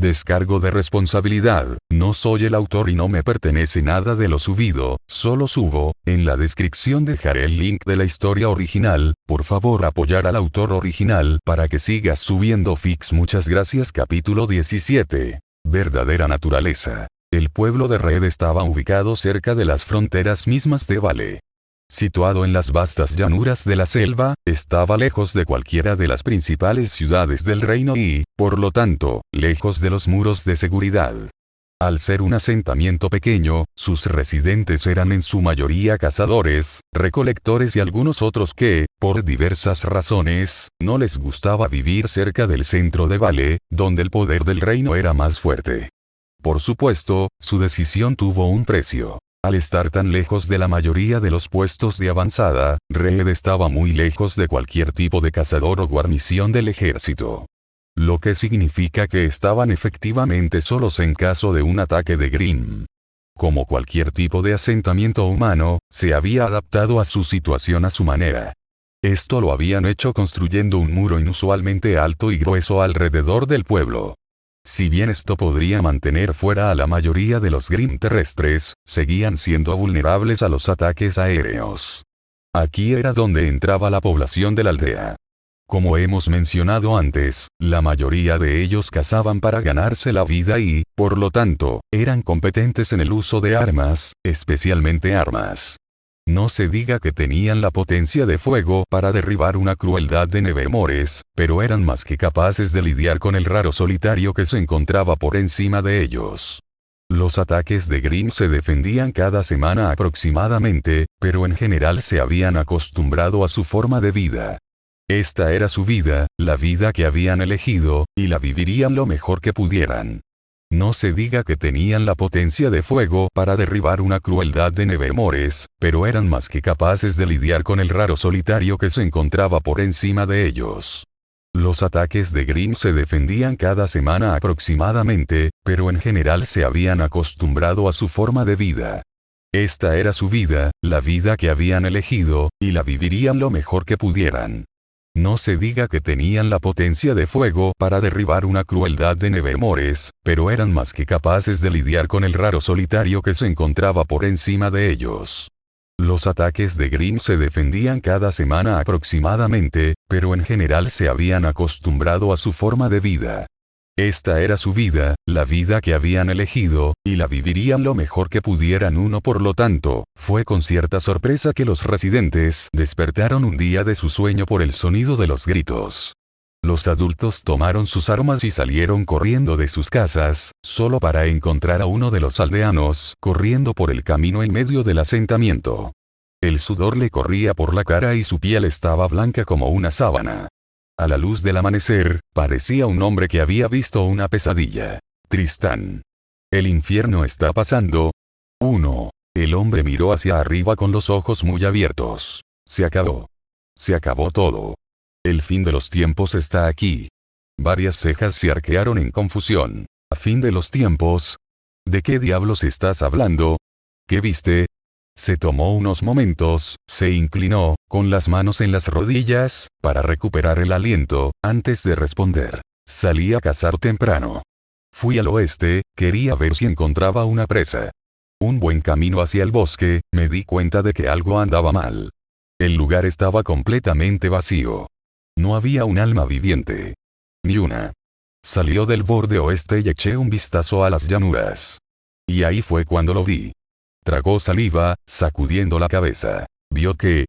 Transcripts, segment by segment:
Descargo de responsabilidad, no soy el autor y no me pertenece nada de lo subido, solo subo. En la descripción dejaré el link de la historia original, por favor apoyar al autor original para que sigas subiendo fics. Muchas gracias. Capítulo 17. Verdadera naturaleza. El pueblo de Red estaba ubicado cerca de las fronteras mismas de Vale. Situado en las vastas llanuras de la selva, estaba lejos de cualquiera de las principales ciudades del reino y, por lo tanto, lejos de los muros de seguridad. Al ser un asentamiento pequeño, sus residentes eran en su mayoría cazadores, recolectores y algunos otros que, por diversas razones, no les gustaba vivir cerca del centro de Vale, donde el poder del reino era más fuerte. Por supuesto, su decisión tuvo un precio. Al estar tan lejos de la mayoría de los puestos de avanzada, Red estaba muy lejos de cualquier tipo de cazador o guarnición del ejército. Lo que significa que estaban efectivamente solos en caso de un ataque de Grimm. Como cualquier tipo de asentamiento humano, se había adaptado a su situación a su manera. Esto lo habían hecho construyendo un muro inusualmente alto y grueso alrededor del pueblo. Si bien esto podría mantener fuera a la mayoría de los Grimm terrestres, seguían siendo vulnerables a los ataques aéreos. Aquí era donde entraba la población de la aldea. Como hemos mencionado antes, la mayoría de ellos cazaban para ganarse la vida y, por lo tanto, eran competentes en el uso de armas, especialmente armas. No se diga que tenían la potencia de fuego para derribar una crueldad de Nevermores, pero eran más que capaces de lidiar con el raro solitario que se encontraba por encima de ellos. Los ataques de Grimm se defendían cada semana aproximadamente, pero en general se habían acostumbrado a su forma de vida. Esta era su vida, la vida que habían elegido, y la vivirían lo mejor que pudieran. No se diga que tenían la potencia de fuego para derribar una crueldad de Nevermores, pero eran más que capaces de lidiar con el raro solitario que se encontraba por encima de ellos. Los ataques de Grimm se defendían cada semana aproximadamente, pero en general se habían acostumbrado a su forma de vida. Esta era su vida, la vida que habían elegido, y la vivirían lo mejor que pudieran. No se diga que tenían la potencia de fuego para derribar una crueldad de Nevermores, pero eran más que capaces de lidiar con el raro solitario que se encontraba por encima de ellos. Los ataques de Grimm se defendían cada semana aproximadamente, pero en general se habían acostumbrado a su forma de vida. Esta era su vida, la vida que habían elegido, y la vivirían lo mejor que pudieran. Por lo tanto, fue con cierta sorpresa que los residentes despertaron un día de su sueño por el sonido de los gritos. Los adultos tomaron sus armas y salieron corriendo de sus casas, solo para encontrar a uno de los aldeanos corriendo por el camino en medio del asentamiento. El sudor le corría por la cara y su piel estaba blanca como una sábana. A la luz del amanecer, parecía un hombre que había visto una pesadilla. Tristán. ¿El infierno está pasando? 1. El hombre miró hacia arriba con los ojos muy abiertos. Se acabó. Se acabó todo. El fin de los tiempos está aquí. Varias cejas se arquearon en confusión. ¿A fin de los tiempos? ¿De qué diablos estás hablando? ¿Qué viste? Se tomó unos momentos, se inclinó, con las manos en las rodillas, para recuperar el aliento, antes de responder. Salí a cazar temprano. Fui al oeste, quería ver si encontraba una presa. Un buen camino hacia el bosque, me di cuenta de que algo andaba mal. El lugar estaba completamente vacío. No había un alma viviente. Ni una. Salió del borde oeste y eché un vistazo a las llanuras. Y ahí fue cuando lo vi. Tragó saliva, sacudiendo la cabeza. ¿Vio qué?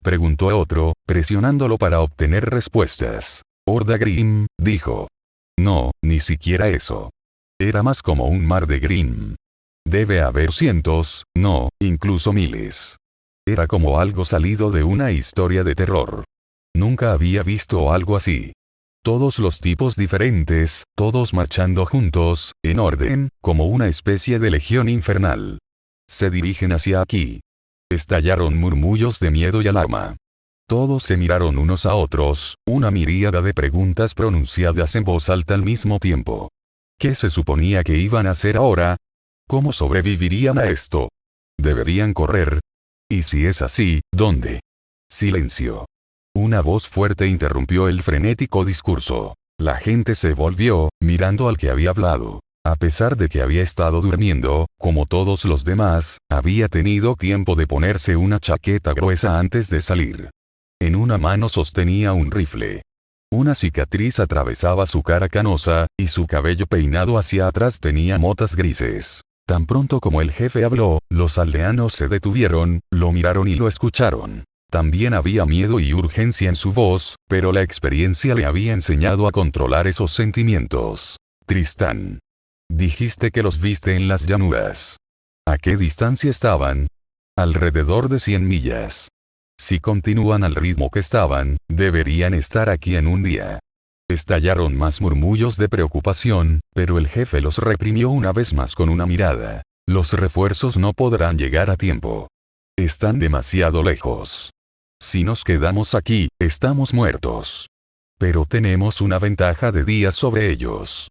Preguntó otro, presionándolo para obtener respuestas. Horda Grimm, dijo. No, ni siquiera eso. Era más como un mar de Grimm. Debe haber cientos, no, incluso miles. Era como algo salido de una historia de terror. Nunca había visto algo así. Todos los tipos diferentes, todos marchando juntos, en orden, como una especie de legión infernal. Se dirigen hacia aquí. Estallaron murmullos de miedo y alarma. Todos se miraron unos a otros, una miríada de preguntas pronunciadas en voz alta al mismo tiempo. ¿Qué se suponía que iban a hacer ahora? ¿Cómo sobrevivirían a esto? ¿Deberían correr? Y si es así, ¿dónde? Silencio. Una voz fuerte interrumpió el frenético discurso. La gente se volvió, mirando al que había hablado. A pesar de que había estado durmiendo, como todos los demás, había tenido tiempo de ponerse una chaqueta gruesa antes de salir. En una mano sostenía un rifle. Una cicatriz atravesaba su cara canosa, y su cabello peinado hacia atrás tenía motas grises. Tan pronto como el jefe habló, los aldeanos se detuvieron, lo miraron y lo escucharon. También había miedo y urgencia en su voz, pero la experiencia le había enseñado a controlar esos sentimientos. Tristán. Dijiste que los viste en las llanuras. ¿A qué distancia estaban? Alrededor de 100 millas. Si continúan al ritmo que estaban, deberían estar aquí en un día. Estallaron más murmullos de preocupación, pero el jefe los reprimió una vez más con una mirada. Los refuerzos no podrán llegar a tiempo. Están demasiado lejos. Si nos quedamos aquí, estamos muertos. Pero tenemos una ventaja de días sobre ellos.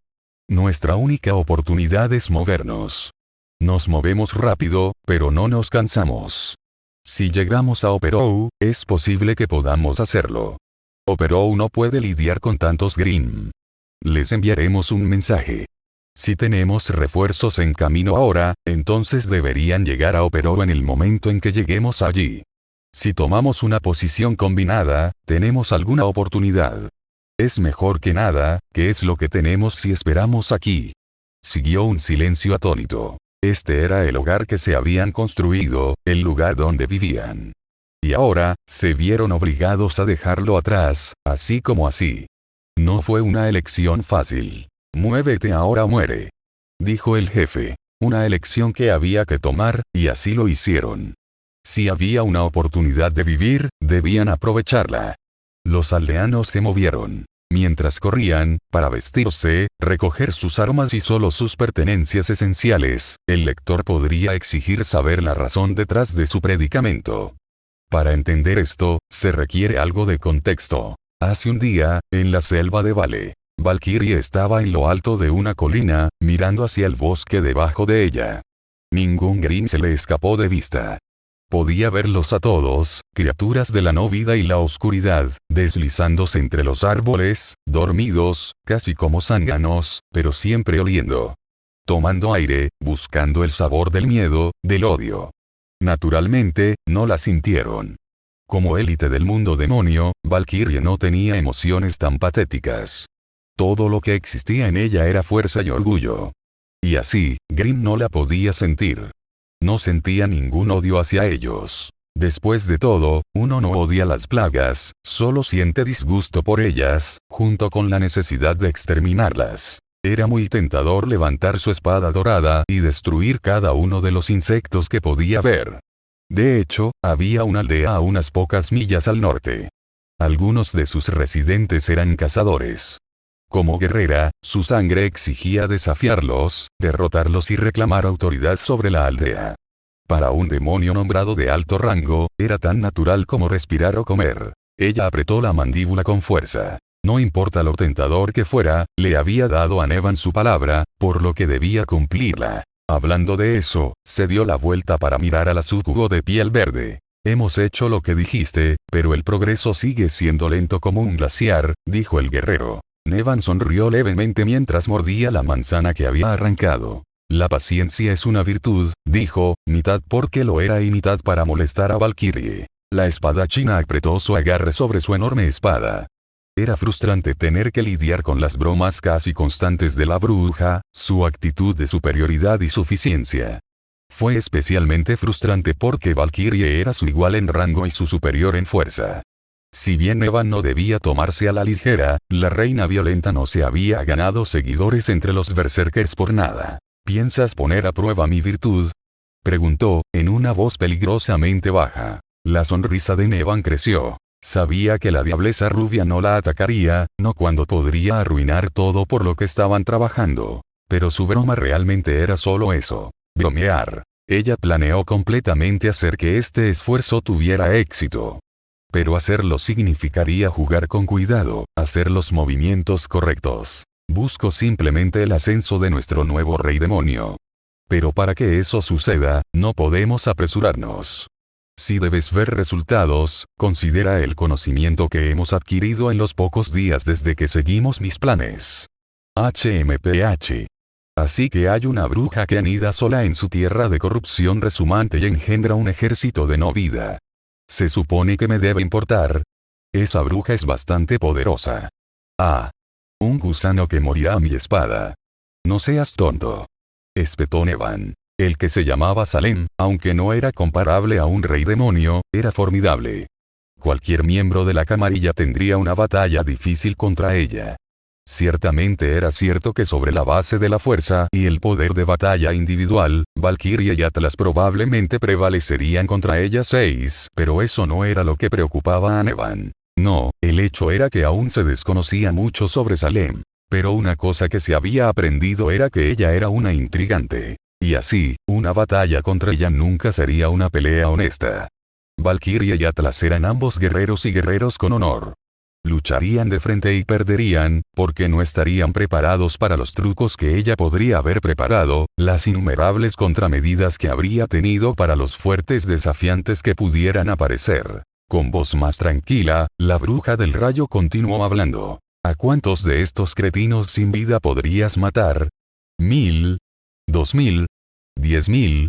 Nuestra única oportunidad es movernos. Nos movemos rápido, pero no nos cansamos. Si llegamos a Operou, es posible que podamos hacerlo. Operou no puede lidiar con tantos Grimm. Les enviaremos un mensaje. Si tenemos refuerzos en camino ahora, entonces deberían llegar a Operou en el momento en que lleguemos allí. Si tomamos una posición combinada, tenemos alguna oportunidad. Es mejor que nada, que es lo que tenemos si esperamos aquí. Siguió un silencio atónito. Este era el hogar que se habían construido, el lugar donde vivían. Y ahora, se vieron obligados a dejarlo atrás, así como así. No fue una elección fácil. Muévete ahora o muere. Dijo el jefe. Una elección que había que tomar, y así lo hicieron. Si había una oportunidad de vivir, debían aprovecharla. Los aldeanos se movieron. Mientras corrían, para vestirse, recoger sus armas y solo sus pertenencias esenciales, el lector podría exigir saber la razón detrás de su predicamento. Para entender esto, se requiere algo de contexto. Hace un día, en la selva de Vale, Valkyrie estaba en lo alto de una colina, mirando hacia el bosque debajo de ella. Ningún Grimm se le escapó de vista. Podía verlos a todos, criaturas de la no vida y la oscuridad, deslizándose entre los árboles, dormidos, casi como zánganos, pero siempre oliendo. Tomando aire, buscando el sabor del miedo, del odio. Naturalmente, no la sintieron. Como élite del mundo demonio, Valkyrie no tenía emociones tan patéticas. Todo lo que existía en ella era fuerza y orgullo. Y así, Grimm no la podía sentir. No sentía ningún odio hacia ellos. Después de todo, uno no odia las plagas, solo siente disgusto por ellas, junto con la necesidad de exterminarlas. Era muy tentador levantar su espada dorada y destruir cada uno de los insectos que podía ver. De hecho, había una aldea a unas pocas millas al norte. Algunos de sus residentes eran cazadores. Como guerrera, su sangre exigía desafiarlos, derrotarlos y reclamar autoridad sobre la aldea. Para un demonio nombrado de alto rango, era tan natural como respirar o comer. Ella apretó la mandíbula con fuerza. No importa lo tentador que fuera, le había dado a Nevan su palabra, por lo que debía cumplirla. Hablando de eso, se dio la vuelta para mirar a la súcubo de piel verde. Hemos hecho lo que dijiste, pero el progreso sigue siendo lento como un glaciar, dijo el guerrero. Nevan sonrió levemente mientras mordía la manzana que había arrancado. La paciencia es una virtud, dijo, mitad porque lo era y mitad para molestar a Valkyrie. La espadachina apretó su agarre sobre su enorme espada. Era frustrante tener que lidiar con las bromas casi constantes de la bruja, su actitud de superioridad y suficiencia. Fue especialmente frustrante porque Valkyrie era su igual en rango y su superior en fuerza. Si bien Nevan no debía tomarse a la ligera, la reina violenta no se había ganado seguidores entre los berserkers por nada. ¿Piensas poner a prueba mi virtud?, preguntó, en una voz peligrosamente baja. La sonrisa de Nevan creció. Sabía que la diableza rubia no la atacaría, no cuando podría arruinar todo por lo que estaban trabajando. Pero su broma realmente era solo eso. Bromear. Ella planeó completamente hacer que este esfuerzo tuviera éxito. Pero hacerlo significaría jugar con cuidado, hacer los movimientos correctos. Busco simplemente el ascenso de nuestro nuevo rey demonio. Pero para que eso suceda, no podemos apresurarnos. Si debes ver resultados, considera el conocimiento que hemos adquirido en los pocos días desde que seguimos mis planes. HMPH. Así que hay una bruja que anida sola en su tierra de corrupción resumante y engendra un ejército de no vida. Se supone que me debe importar. Esa bruja es bastante poderosa. Ah. Un gusano que morirá a mi espada. No seas tonto. Espetó Nevan. El que se llamaba Salem, aunque no era comparable a un rey demonio, era formidable. Cualquier miembro de la camarilla tendría una batalla difícil contra ella. Ciertamente era cierto que sobre la base de la fuerza y el poder de batalla individual, Valkyria y Atlas probablemente prevalecerían contra ella 6, pero eso no era lo que preocupaba a Nevan. No, el hecho era que aún se desconocía mucho sobre Salem. Pero una cosa que se había aprendido era que ella era una intrigante. Y así, una batalla contra ella nunca sería una pelea honesta. Valkyria y Atlas eran ambos guerreros y guerreros con honor. Lucharían de frente y perderían, porque no estarían preparados para los trucos que ella podría haber preparado, las innumerables contramedidas que habría tenido para los fuertes desafiantes que pudieran aparecer. Con voz más tranquila, la bruja del rayo continuó hablando. ¿A cuántos de estos cretinos sin vida podrías matar? 1000, 2000, 10.000.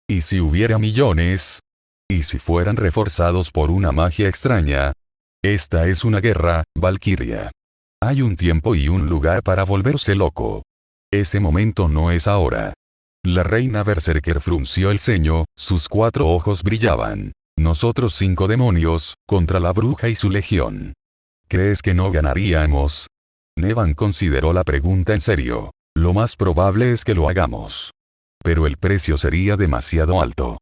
¿Y si hubiera millones? ¿Y si fueran reforzados por una magia extraña? Esta es una guerra, Valkyria. Hay un tiempo y un lugar para volverse loco. Ese momento no es ahora. La reina Berserker frunció el ceño, sus 4 ojos brillaban. Nosotros 5 demonios, contra la bruja y su legión. ¿Crees que no ganaríamos? Nevan consideró la pregunta en serio. Lo más probable es que lo hagamos. Pero el precio sería demasiado alto.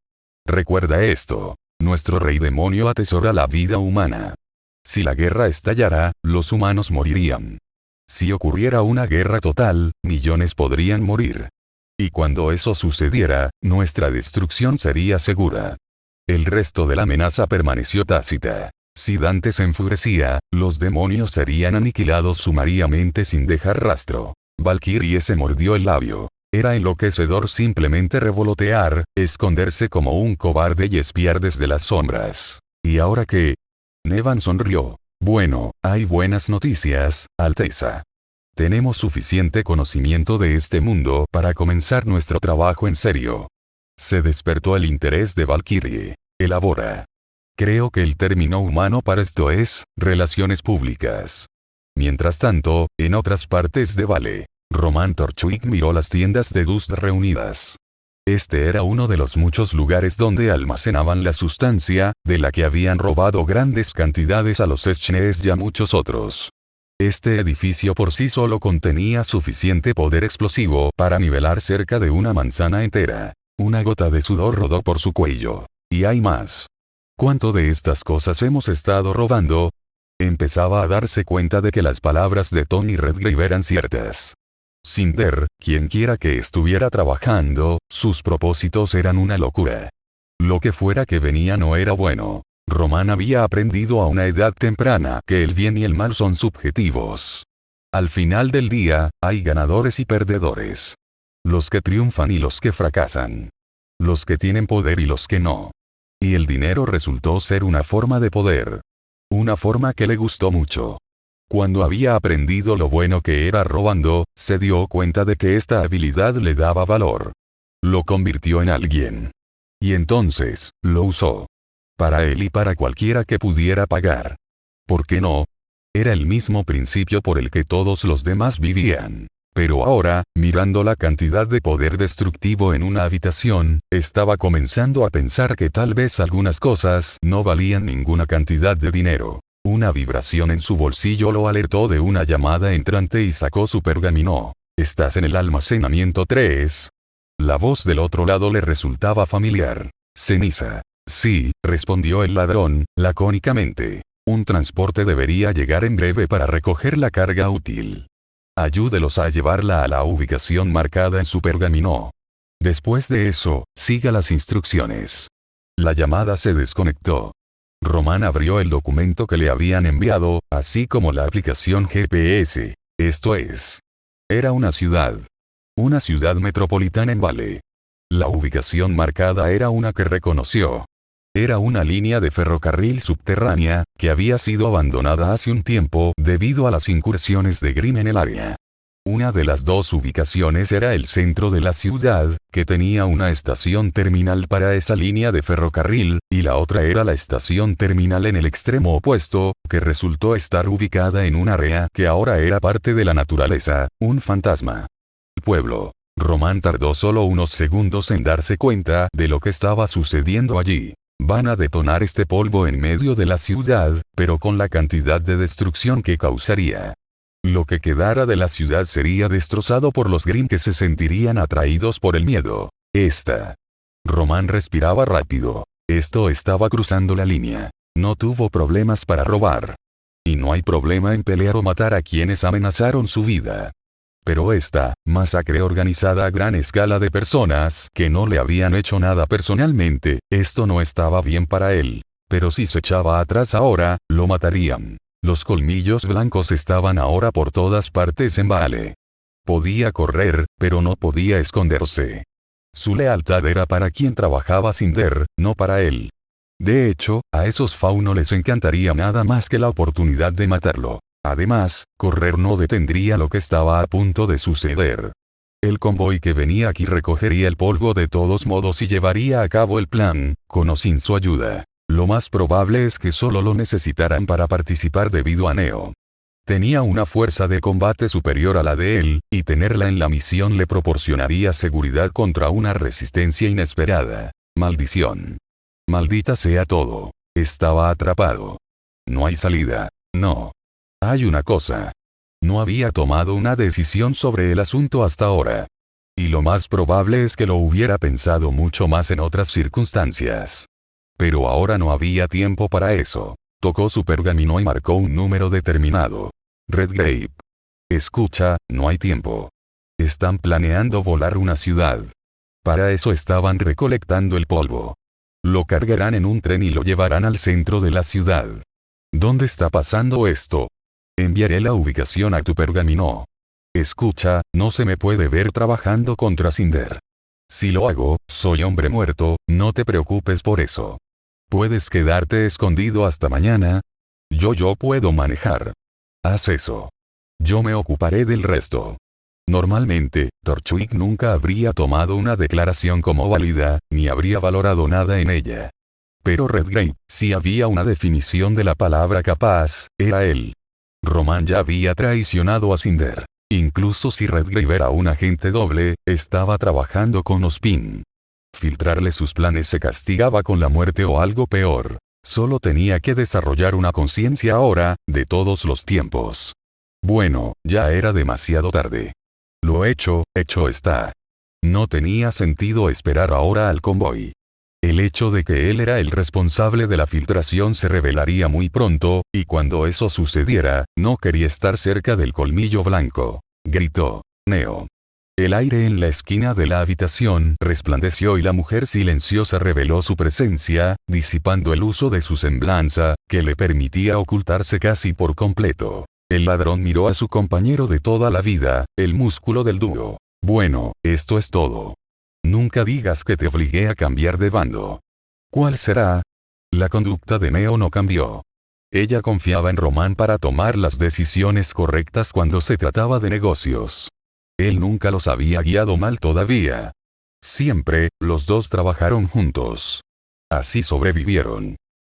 Recuerda esto. Nuestro rey demonio atesora la vida humana. Si la guerra estallara, los humanos morirían. Si ocurriera una guerra total, millones podrían morir. Y cuando eso sucediera, nuestra destrucción sería segura. El resto de la amenaza permaneció tácita. Si Dante se enfurecía, los demonios serían aniquilados sumariamente sin dejar rastro. Valkyrie se mordió el labio. Era enloquecedor simplemente revolotear, esconderse como un cobarde y espiar desde las sombras. ¿Y ahora qué? Nevan sonrió. Bueno, hay buenas noticias, Alteza. Tenemos suficiente conocimiento de este mundo para comenzar nuestro trabajo en serio. Se despertó el interés de Valkyrie. Elabora. Creo que el término humano para esto es, relaciones públicas. Mientras tanto, en otras partes de Vale, Roman Torchwick miró las tiendas de Dust reunidas. Este era uno de los muchos lugares donde almacenaban la sustancia, de la que habían robado grandes cantidades a los Schnees y a muchos otros. Este edificio por sí solo contenía suficiente poder explosivo para nivelar cerca de una manzana entera. Una gota de sudor rodó por su cuello. Y hay más. ¿Cuánto de estas cosas hemos estado robando? Empezaba a darse cuenta de que las palabras de Tony Redgrave eran ciertas. Cinder, quienquiera que estuviera trabajando, sus propósitos eran una locura. Lo que fuera que venía no era bueno. Roman había aprendido a una edad temprana que el bien y el mal son subjetivos. Al final del día, hay ganadores y perdedores. Los que triunfan y los que fracasan. Los que tienen poder y los que no. Y el dinero resultó ser una forma de poder. Una forma que le gustó mucho. Cuando había aprendido lo bueno que era robando, se dio cuenta de que esta habilidad le daba valor. Lo convirtió en alguien. Y entonces, lo usó. Para él y para cualquiera que pudiera pagar. ¿Por qué no? Era el mismo principio por el que todos los demás vivían. Pero ahora, mirando la cantidad de poder destructivo en una habitación, estaba comenzando a pensar que tal vez algunas cosas no valían ninguna cantidad de dinero. Una vibración en su bolsillo lo alertó de una llamada entrante y sacó su pergamino. ¿Estás en el almacenamiento 3? La voz del otro lado le resultaba familiar. Ceniza. Sí, respondió el ladrón, lacónicamente. Un transporte debería llegar en breve para recoger la carga útil. Ayúdelos a llevarla a la ubicación marcada en su pergamino. Después de eso, siga las instrucciones. La llamada se desconectó. Roman abrió el documento que le habían enviado, así como la aplicación GPS. Esto es. Era una ciudad. Una ciudad metropolitana en Vale. La ubicación marcada era una que reconoció. Era una línea de ferrocarril subterránea, que había sido abandonada hace un tiempo debido a las incursiones de Grimm en el área. Una de las dos ubicaciones era el centro de la ciudad, que tenía una estación terminal para esa línea de ferrocarril, y la otra era la estación terminal en el extremo opuesto, que resultó estar ubicada en un área que ahora era parte de la naturaleza, un fantasma. El pueblo. Román tardó solo unos segundos en darse cuenta de lo que estaba sucediendo allí. Van a detonar este polvo en medio de la ciudad, pero con la cantidad de destrucción que causaría. Lo que quedara de la ciudad sería destrozado por los Grimm, que se sentirían atraídos por el miedo. Román respiraba rápido. Esto estaba cruzando la línea. No tuvo problemas para robar. Y no hay problema en pelear o matar a quienes amenazaron su vida. Pero esta masacre organizada a gran escala de personas que no le habían hecho nada personalmente, esto no estaba bien para él. Pero si se echaba atrás ahora, lo matarían. Los colmillos blancos estaban ahora por todas partes en Vale. Podía correr, pero no podía esconderse. Su lealtad era para quien trabajaba Cinder, no para él. De hecho, a esos faunos les encantaría nada más que la oportunidad de matarlo. Además, correr no detendría lo que estaba a punto de suceder. El convoy que venía aquí recogería el polvo de todos modos y llevaría a cabo el plan, con o sin su ayuda. Lo más probable es que solo lo necesitaran para participar debido a Neo. Tenía una fuerza de combate superior a la de él, y tenerla en la misión le proporcionaría seguridad contra una resistencia inesperada. Maldición. Maldita sea todo. Estaba atrapado. No hay salida. No. Hay una cosa. No había tomado una decisión sobre el asunto hasta ahora. Y lo más probable es que lo hubiera pensado mucho más en otras circunstancias. Pero ahora no había tiempo para eso. Tocó su pergamino y marcó un número determinado. Redgrave. Escucha, no hay tiempo. Están planeando volar una ciudad. Para eso estaban recolectando el polvo. Lo cargarán en un tren y lo llevarán al centro de la ciudad. ¿Dónde está pasando esto? Enviaré la ubicación a tu pergamino. Escucha, no se me puede ver trabajando contra Cinder. Si lo hago, soy hombre muerto, no te preocupes por eso. ¿Puedes quedarte escondido hasta mañana? Yo puedo manejar. Haz eso. Yo me ocuparé del resto. Normalmente, Torchwick nunca habría tomado una declaración como válida, ni habría valorado nada en ella. Pero Redgrave, si había una definición de la palabra capaz, era él. Román ya había traicionado a Cinder. Incluso si Redgrave era un agente doble, estaba trabajando con Ozpin. Filtrarle sus planes se castigaba con la muerte o algo peor. Solo tenía que desarrollar una conciencia ahora, de todos los tiempos. Bueno, ya era demasiado tarde. Lo hecho está. No tenía sentido esperar ahora al convoy. El hecho de que él era el responsable de la filtración se revelaría muy pronto, y cuando eso sucediera, no quería estar cerca del colmillo blanco. Gritó. Neo. El aire en la esquina de la habitación resplandeció y la mujer silenciosa reveló su presencia, disipando el uso de su semblanza, que le permitía ocultarse casi por completo. El ladrón miró a su compañero de toda la vida, el músculo del dúo. Bueno, esto es todo. Nunca digas que te obligué a cambiar de bando. ¿Cuál será? La conducta de Neo no cambió. Ella confiaba en Román para tomar las decisiones correctas cuando se trataba de negocios. Él nunca los había guiado mal todavía. Siempre, los dos trabajaron juntos. Así sobrevivieron.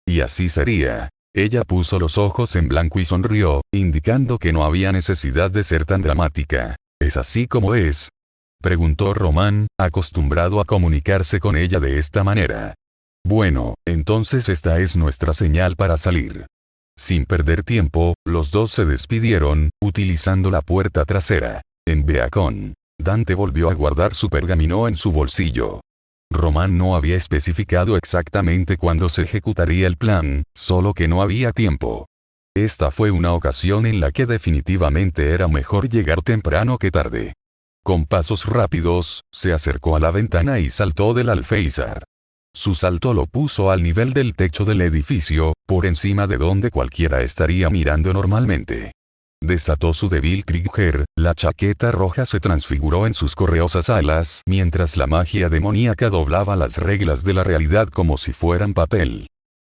Y así sería. Ella puso los ojos en blanco y sonrió, indicando que no había necesidad de ser tan dramática. ¿Es así como es? Preguntó Román, acostumbrado a comunicarse con ella de esta manera. Bueno, entonces esta es nuestra señal para salir. Sin perder tiempo, los dos se despidieron, utilizando la puerta trasera. En Beacon, Dante volvió a guardar su pergamino en su bolsillo. Román no había especificado exactamente cuándo se ejecutaría el plan, solo que no había tiempo. Esta fue una ocasión en la que definitivamente era mejor llegar temprano que tarde. Con pasos rápidos, se acercó a la ventana y saltó del alféizar. Su salto lo puso al nivel del techo del edificio, por encima de donde cualquiera estaría mirando normalmente. Desató su débil Krieger, la chaqueta roja se transfiguró en sus correosas alas mientras la magia demoníaca doblaba las reglas de la realidad como si fueran papel.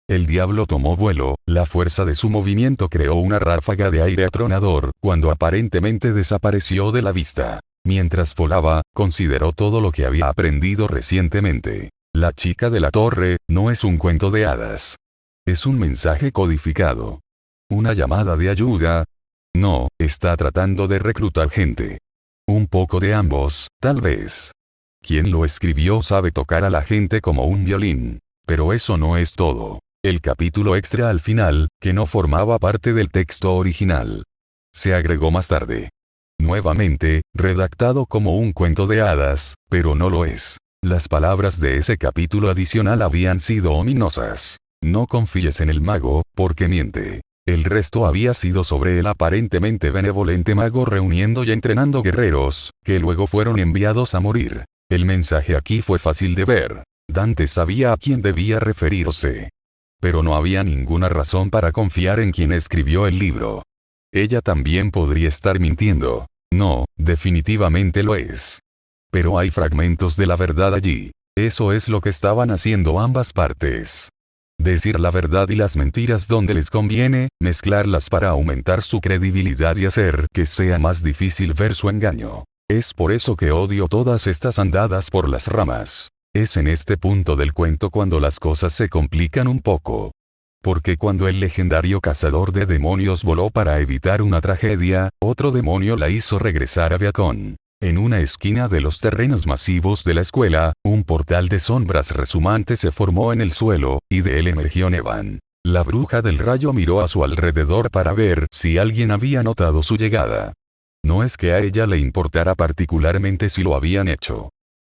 El diablo tomó vuelo, la fuerza de su movimiento creó una ráfaga de aire atronador, cuando aparentemente desapareció de la vista. Mientras volaba, consideró todo lo que había aprendido recientemente. La chica de la torre, no es un cuento de hadas. Es un mensaje codificado. Una llamada de ayuda. No, está tratando de reclutar gente. Un poco de ambos, tal vez. Quien lo escribió sabe tocar a la gente como un violín. Pero eso no es todo. El capítulo extra al final, que no formaba parte del texto original, se agregó más tarde. Nuevamente, redactado como un cuento de hadas, pero no lo es. Las palabras de ese capítulo adicional habían sido ominosas. No confíes en el mago, porque miente. El resto había sido sobre el aparentemente benevolente mago reuniendo y entrenando guerreros, que luego fueron enviados a morir. El mensaje aquí fue fácil de ver. Dante sabía a quién debía referirse. Pero no había ninguna razón para confiar en quien escribió el libro. Ella también podría estar mintiendo. No, definitivamente lo es. Pero hay fragmentos de la verdad allí. Eso es lo que estaban haciendo ambas partes. Decir la verdad y las mentiras donde les conviene, mezclarlas para aumentar su credibilidad y hacer que sea más difícil ver su engaño. Es por eso que odio todas estas andadas por las ramas. Es en este punto del cuento cuando las cosas se complican un poco. Porque cuando el legendario cazador de demonios voló para evitar una tragedia, otro demonio la hizo regresar a Beacon. En una esquina de los terrenos masivos de la escuela, un portal de sombras resumantes se formó en el suelo, y de él emergió Nevan. La bruja del rayo miró a su alrededor para ver si alguien había notado su llegada. No es que a ella le importara particularmente si lo habían hecho.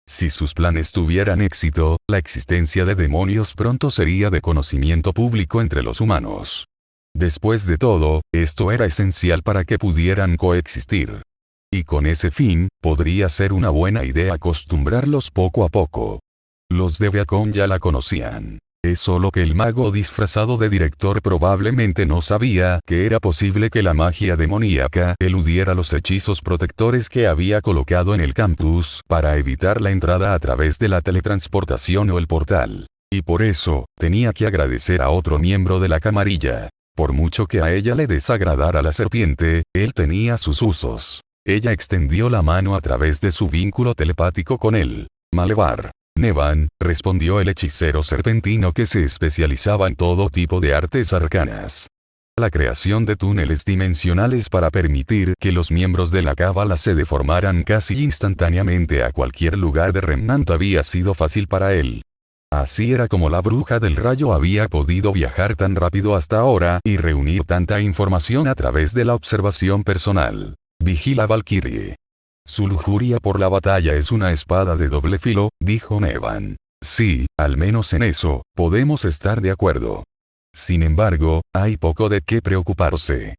Si sus planes tuvieran éxito, la existencia de demonios pronto sería de conocimiento público entre los humanos. Después de todo, esto era esencial para que pudieran coexistir. Y con ese fin, podría ser una buena idea acostumbrarlos poco a poco. Los de Beacon ya la conocían. Es solo que el mago disfrazado de director probablemente no sabía que era posible que la magia demoníaca eludiera los hechizos protectores que había colocado en el campus para evitar la entrada a través de la teletransportación o el portal. Y por eso, tenía que agradecer a otro miembro de la camarilla. Por mucho que a ella le desagradara la serpiente, él tenía sus usos. Ella extendió la mano a través de su vínculo telepático con él. Malevar. Nevan, respondió el hechicero serpentino que se especializaba en todo tipo de artes arcanas. La creación de túneles dimensionales para permitir que los miembros de la cábala se deformaran casi instantáneamente a cualquier lugar de Remnant había sido fácil para él. Así era como la bruja del rayo había podido viajar tan rápido hasta ahora y reunir tanta información a través de la observación personal. Vigila Valkyrie. Su lujuria por la batalla es una espada de doble filo, dijo Nevan. Sí, al menos en eso, podemos estar de acuerdo. Sin embargo, hay poco de qué preocuparse.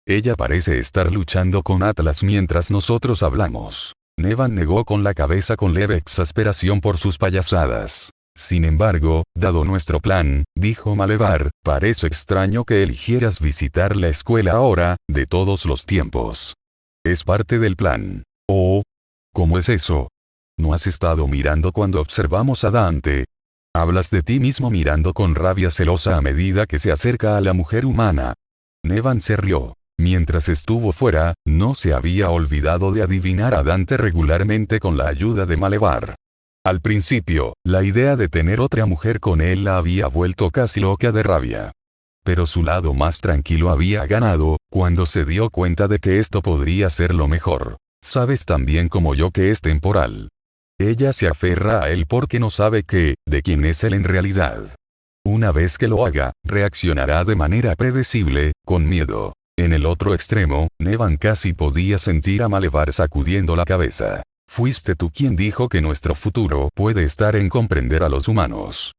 Ella parece estar luchando con Atlas mientras nosotros hablamos. Nevan negó con la cabeza con leve exasperación por sus payasadas. Sin embargo, dado nuestro plan, dijo Malevar, parece extraño que eligieras visitar la escuela ahora, de todos los tiempos. Es parte del plan. Oh, ¿cómo es eso? ¿No has estado mirando cuando observamos a Dante? Hablas de ti mismo mirando con rabia celosa a medida que se acerca a la mujer humana. Nevan se rió. Mientras estuvo fuera, no se había olvidado de adivinar a Dante regularmente con la ayuda de Malevar. Al principio, la idea de tener otra mujer con él la había vuelto casi loca de rabia. Pero su lado más tranquilo había ganado, cuando se dio cuenta de que esto podría ser lo mejor. Sabes tan bien como yo que es temporal. Ella se aferra a él porque no sabe de quién es él en realidad. Una vez que lo haga, reaccionará de manera predecible, con miedo. En el otro extremo, Nevan casi podía sentir a Malevar sacudiendo la cabeza. Fuiste tú quien dijo que nuestro futuro puede estar en comprender a los humanos.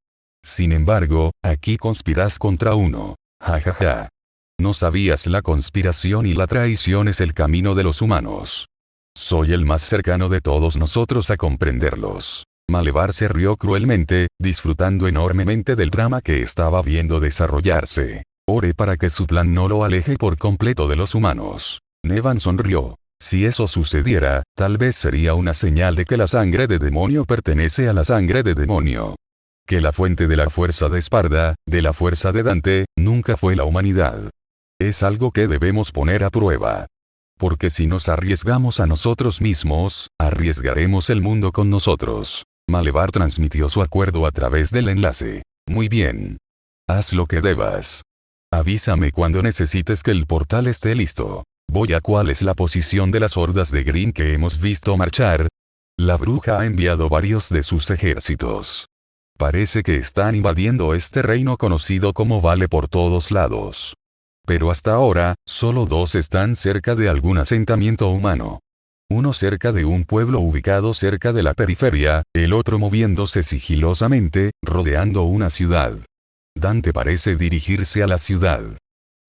Sin embargo, aquí conspiras contra uno. Ja ja ja. No sabías la conspiración y la traición es el camino de los humanos. Soy el más cercano de todos nosotros a comprenderlos. Malevar se rió cruelmente, disfrutando enormemente del drama que estaba viendo desarrollarse. Ore para que su plan no lo aleje por completo de los humanos. Nevan sonrió. Si eso sucediera, tal vez sería una señal de que la sangre de demonio pertenece a la sangre de demonio. Que la fuente de la fuerza de Esparda, de la fuerza de Dante, nunca fue la humanidad. Es algo que debemos poner a prueba. Porque si nos arriesgamos a nosotros mismos, arriesgaremos el mundo con nosotros. Malevar transmitió su acuerdo a través del enlace. Muy bien. Haz lo que debas. Avísame cuando necesites que el portal esté listo. Voy a ¿cuál es la posición de las hordas de Green que hemos visto marchar? La bruja ha enviado varios de sus ejércitos. Parece que están invadiendo este reino conocido como Vale por todos lados. Pero hasta ahora, solo 2 están cerca de algún asentamiento humano. Uno cerca de un pueblo ubicado cerca de la periferia, el otro moviéndose sigilosamente, rodeando una ciudad. Dante parece dirigirse a la ciudad.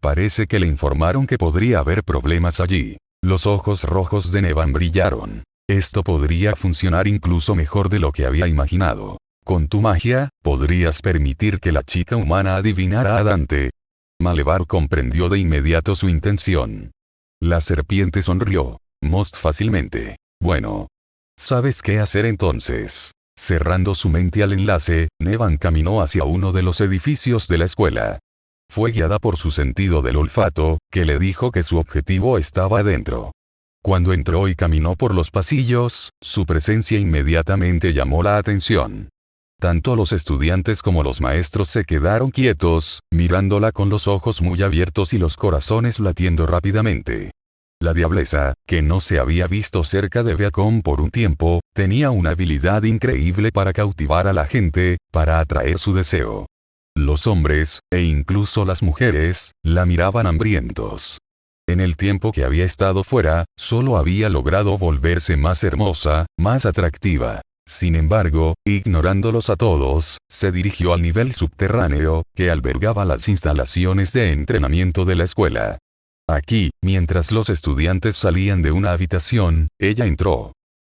Parece que le informaron que podría haber problemas allí. Los ojos rojos de Nevan brillaron. Esto podría funcionar incluso mejor de lo que había imaginado. Con tu magia, ¿podrías permitir que la chica humana adivinara a Dante? Malevar comprendió de inmediato su intención. La serpiente sonrió. Most fácilmente. Bueno. ¿Sabes qué hacer entonces? Cerrando su mente al enlace, Nevan caminó hacia uno de los edificios de la escuela. Fue guiada por su sentido del olfato, que le dijo que su objetivo estaba adentro. Cuando entró y caminó por los pasillos, su presencia inmediatamente llamó la atención. Tanto los estudiantes como los maestros se quedaron quietos, mirándola con los ojos muy abiertos y los corazones latiendo rápidamente. La diableza, que no se había visto cerca de Beacon por un tiempo, tenía una habilidad increíble para cautivar a la gente, para atraer su deseo. Los hombres, e incluso las mujeres, la miraban hambrientos. En el tiempo que había estado fuera, solo había logrado volverse más hermosa, más atractiva. Sin embargo, ignorándolos a todos, se dirigió al nivel subterráneo, que albergaba las instalaciones de entrenamiento de la escuela. Aquí, mientras los estudiantes salían de una habitación, ella entró.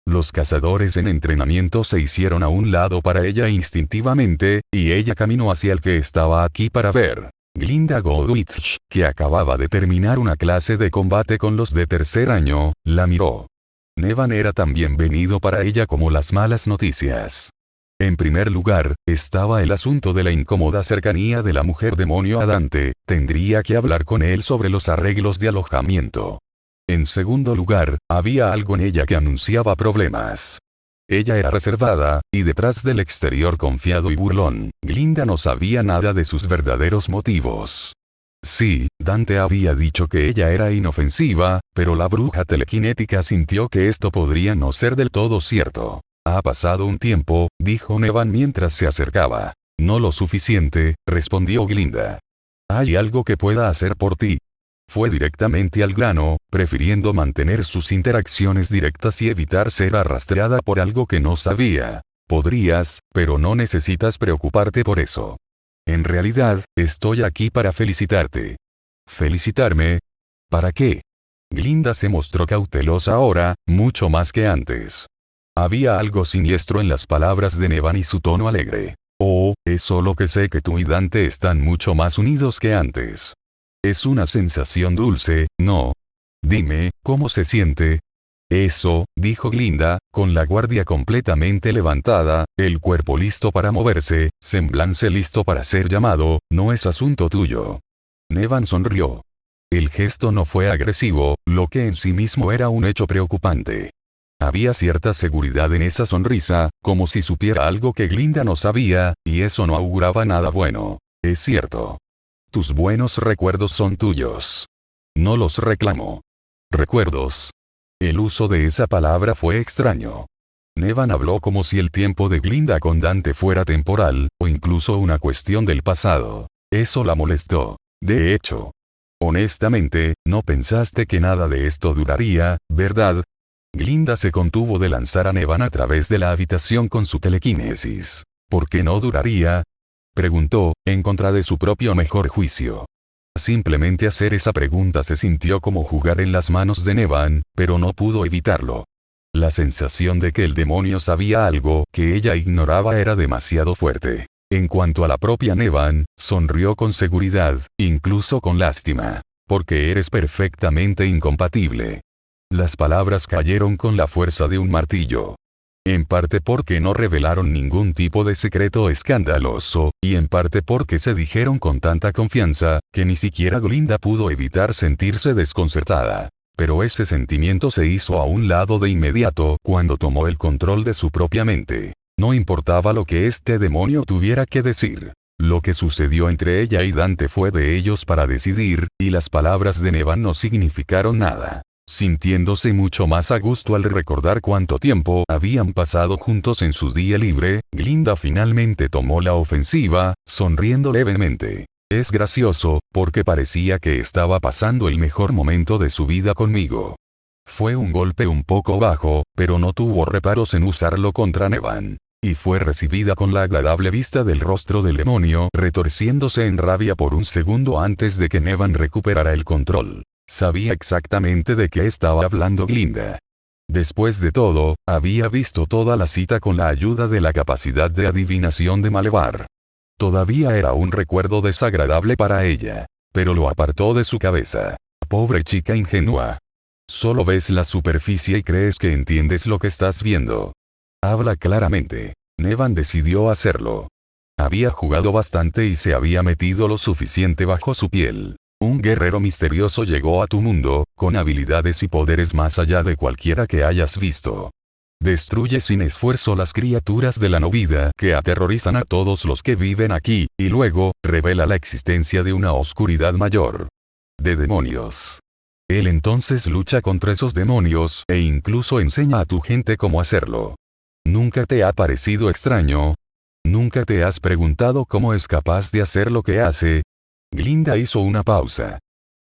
Los cazadores en entrenamiento se hicieron a un lado para ella instintivamente, y ella caminó hacia el que estaba aquí para ver. Glinda Goldwitch, que acababa de terminar una clase de combate con los de tercer año, la miró. Nevan era tan bienvenido para ella como las malas noticias. En primer lugar, estaba el asunto de la incómoda cercanía de la mujer demonio a Dante, tendría que hablar con él sobre los arreglos de alojamiento. En segundo lugar, había algo en ella que anunciaba problemas. Ella era reservada, y detrás del exterior confiado y burlón, Glinda no sabía nada de sus verdaderos motivos. Sí, Dante había dicho que ella era inofensiva, pero la bruja telequinética sintió que esto podría no ser del todo cierto. Ha pasado un tiempo, dijo Nevan mientras se acercaba. No lo suficiente, respondió Glinda. ¿Hay algo que pueda hacer por ti? Fue directamente al grano, prefiriendo mantener sus interacciones directas y evitar ser arrastrada por algo que no sabía. Podrías, pero no necesitas preocuparte por eso. En realidad, estoy aquí para felicitarte. ¿Felicitarme? ¿Para qué? Glinda se mostró cautelosa ahora, mucho más que antes. Había algo siniestro en las palabras de Nevan y su tono alegre. Oh, es solo que sé que tú y Dante están mucho más unidos que antes. Es una sensación dulce, ¿no? Dime, ¿cómo se siente? Eso, dijo Glinda, con la guardia completamente levantada, el cuerpo listo para moverse, semblante listo para ser llamado, no es asunto tuyo. Nevan sonrió. El gesto no fue agresivo, lo que en sí mismo era un hecho preocupante. Había cierta seguridad en esa sonrisa, como si supiera algo que Glinda no sabía, y eso no auguraba nada bueno. Es cierto. Tus buenos recuerdos son tuyos. No los reclamo. ¿Recuerdos? El uso de esa palabra fue extraño. Nevan habló como si el tiempo de Glinda con Dante fuera temporal, o incluso una cuestión del pasado. Eso la molestó. De hecho. Honestamente, no pensaste que nada de esto duraría, ¿verdad? Glinda se contuvo de lanzar a Nevan a través de la habitación con su telequinesis. ¿Por qué no duraría? Preguntó, en contra de su propio mejor juicio. Simplemente hacer esa pregunta se sintió como jugar en las manos de Nevan, pero no pudo evitarlo. La sensación de que el demonio sabía algo que ella ignoraba era demasiado fuerte. En cuanto a la propia Nevan, sonrió con seguridad, incluso con lástima. porque eres perfectamente incompatible. Las palabras cayeron con la fuerza de un martillo. En parte porque no revelaron ningún tipo de secreto escandaloso, y en parte porque se dijeron con tanta confianza, que ni siquiera Glinda pudo evitar sentirse desconcertada. Pero ese sentimiento se hizo a un lado de inmediato cuando tomó el control de su propia mente. No importaba lo que este demonio tuviera que decir. Lo que sucedió entre ella y Dante fue de ellos para decidir, y las palabras de Nevan no significaron nada. Sintiéndose mucho más a gusto al recordar cuánto tiempo habían pasado juntos en su día libre, Glinda finalmente tomó la ofensiva, sonriendo levemente. Es gracioso, porque parecía que estaba pasando el mejor momento de su vida conmigo. Fue un golpe un poco bajo, pero no tuvo reparos en usarlo contra Nevan. Y fue recibida con la agradable vista del rostro del demonio retorciéndose en rabia por un segundo antes de que Nevan recuperara el control. Sabía exactamente de qué estaba hablando Glinda. Después de todo, había visto toda la cita con la ayuda de la capacidad de adivinación de Malevar. Todavía era un recuerdo desagradable para ella, pero lo apartó de su cabeza. Pobre chica ingenua. Solo ves la superficie y crees que entiendes lo que estás viendo. Habla claramente. Nevan decidió hacerlo. Había jugado bastante y se había metido lo suficiente bajo su piel. Un guerrero misterioso llegó a tu mundo, con habilidades y poderes más allá de cualquiera que hayas visto. Destruye sin esfuerzo las criaturas de la no vida que aterrorizan a todos los que viven aquí, y luego, revela la existencia de una oscuridad mayor. De demonios. Él entonces lucha contra esos demonios e incluso enseña a tu gente cómo hacerlo. ¿Nunca te ha parecido extraño? ¿Nunca te has preguntado cómo es capaz de hacer lo que hace? Glinda hizo una pausa.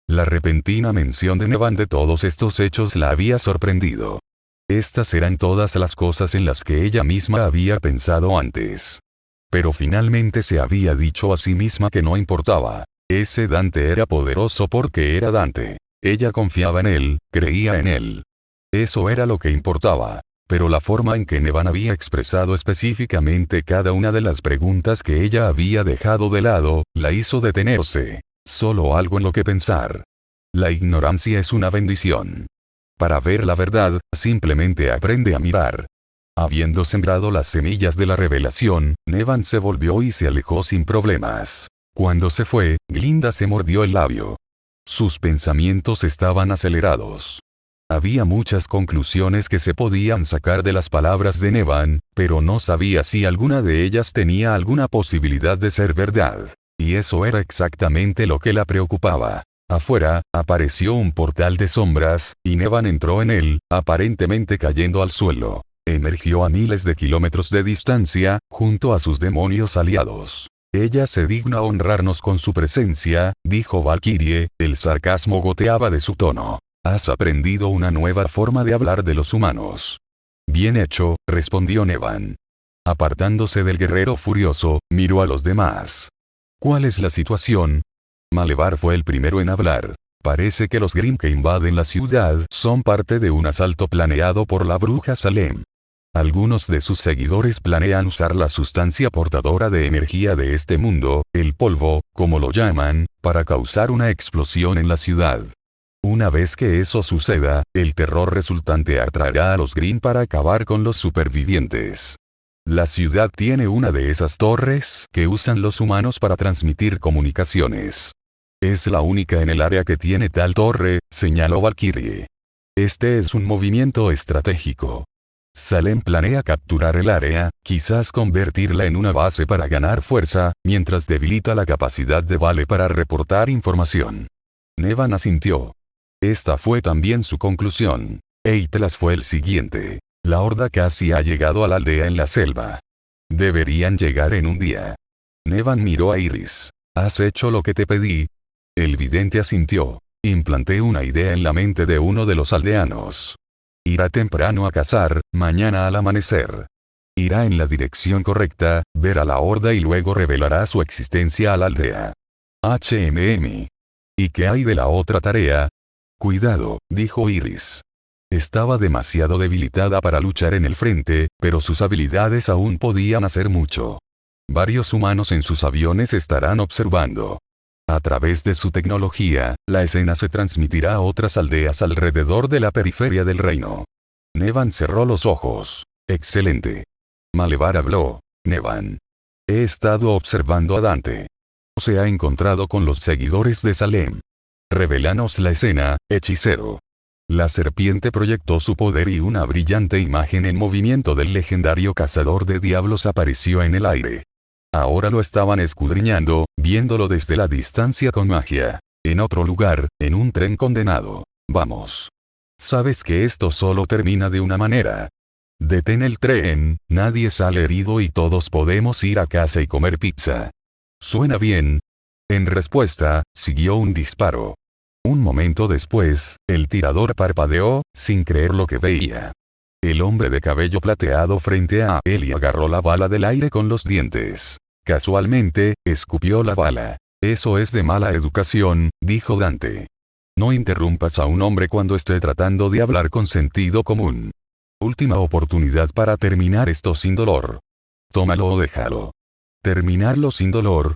La repentina mención de Nevan de todos estos hechos la había sorprendido. Estas eran todas las cosas en las que ella misma había pensado antes. Pero finalmente se había dicho a sí misma que no importaba. Ese Dante era poderoso porque era Dante. Ella confiaba en él, creía en él. Eso era lo que importaba. Pero la forma en que Nevan había expresado específicamente cada una de las preguntas que ella había dejado de lado, la hizo detenerse. Solo algo en lo que pensar. La ignorancia es una bendición. Para ver la verdad, simplemente aprende a mirar. Habiendo sembrado las semillas de la revelación, Nevan se volvió y se alejó sin problemas. Cuando se fue, Glinda se mordió el labio. Sus pensamientos estaban acelerados. Había muchas conclusiones que se podían sacar de las palabras de Nevan, pero no sabía si alguna de ellas tenía alguna posibilidad de ser verdad. Y eso era exactamente lo que la preocupaba. Afuera, apareció un portal de sombras, y Nevan entró en él, aparentemente cayendo al suelo. Emergió a miles de kilómetros de distancia, junto a sus demonios aliados. Ella se digna honrarnos con su presencia, dijo Valkyrie, el sarcasmo goteaba de su tono. Has aprendido una nueva forma de hablar de los humanos. Bien hecho, respondió Nevan. Apartándose del guerrero furioso, miró a los demás. ¿Cuál es la situación? Malevar fue el primero en hablar. Parece que los Grimm que invaden la ciudad son parte de un asalto planeado por la bruja Salem. Algunos de sus seguidores planean usar la sustancia portadora de energía de este mundo, el polvo, como lo llaman, para causar una explosión en la ciudad. Una vez que eso suceda, el terror resultante atraerá a los Grimm para acabar con los supervivientes. La ciudad tiene una de esas torres que usan los humanos para transmitir comunicaciones. Es la única en el área que tiene tal torre, señaló Valkyrie. Este es un movimiento estratégico. Salem planea capturar el área, quizás convertirla en una base para ganar fuerza, mientras debilita la capacidad de Vale para reportar información. Nevan asintió. Esta fue también su conclusión. Eitlas fue el siguiente. La horda casi ha llegado a la aldea en la selva. Deberían llegar en un día. Nevan miró a Iris. ¿Has hecho lo que te pedí? El vidente asintió. Implanté una idea en la mente de uno de los aldeanos. Irá temprano a cazar, mañana al amanecer. Irá en la dirección correcta, verá la horda y luego revelará su existencia a la aldea. ¿Y qué hay de la otra tarea? Cuidado, dijo Iris. Estaba demasiado debilitada para luchar en el frente, pero sus habilidades aún podían hacer mucho. Varios humanos en sus aviones estarán observando. A través de su tecnología, la escena se transmitirá a otras aldeas alrededor de la periferia del reino. Nevan cerró los ojos. Excelente. Malevar habló. Nevan. He estado observando a Dante. Se ha encontrado con los seguidores de Salem. Revélanos la escena, hechicero. La serpiente proyectó su poder y una brillante imagen en movimiento del legendario cazador de diablos apareció en el aire. Ahora lo estaban escudriñando, viéndolo desde la distancia con magia. En otro lugar, en un tren condenado. Vamos. Sabes que esto solo termina de una manera. Detén el tren, nadie sale herido y todos podemos ir a casa y comer pizza. ¿Suena bien? En respuesta, siguió un disparo. Un momento después, el tirador parpadeó, sin creer lo que veía. El hombre de cabello plateado frente a él y agarró la bala del aire con los dientes. Casualmente, escupió la bala. Eso es de mala educación, dijo Dante. No interrumpas a un hombre cuando esté tratando de hablar con sentido común. Última oportunidad para terminar esto sin dolor. Tómalo o déjalo. ¿Terminarlo sin dolor?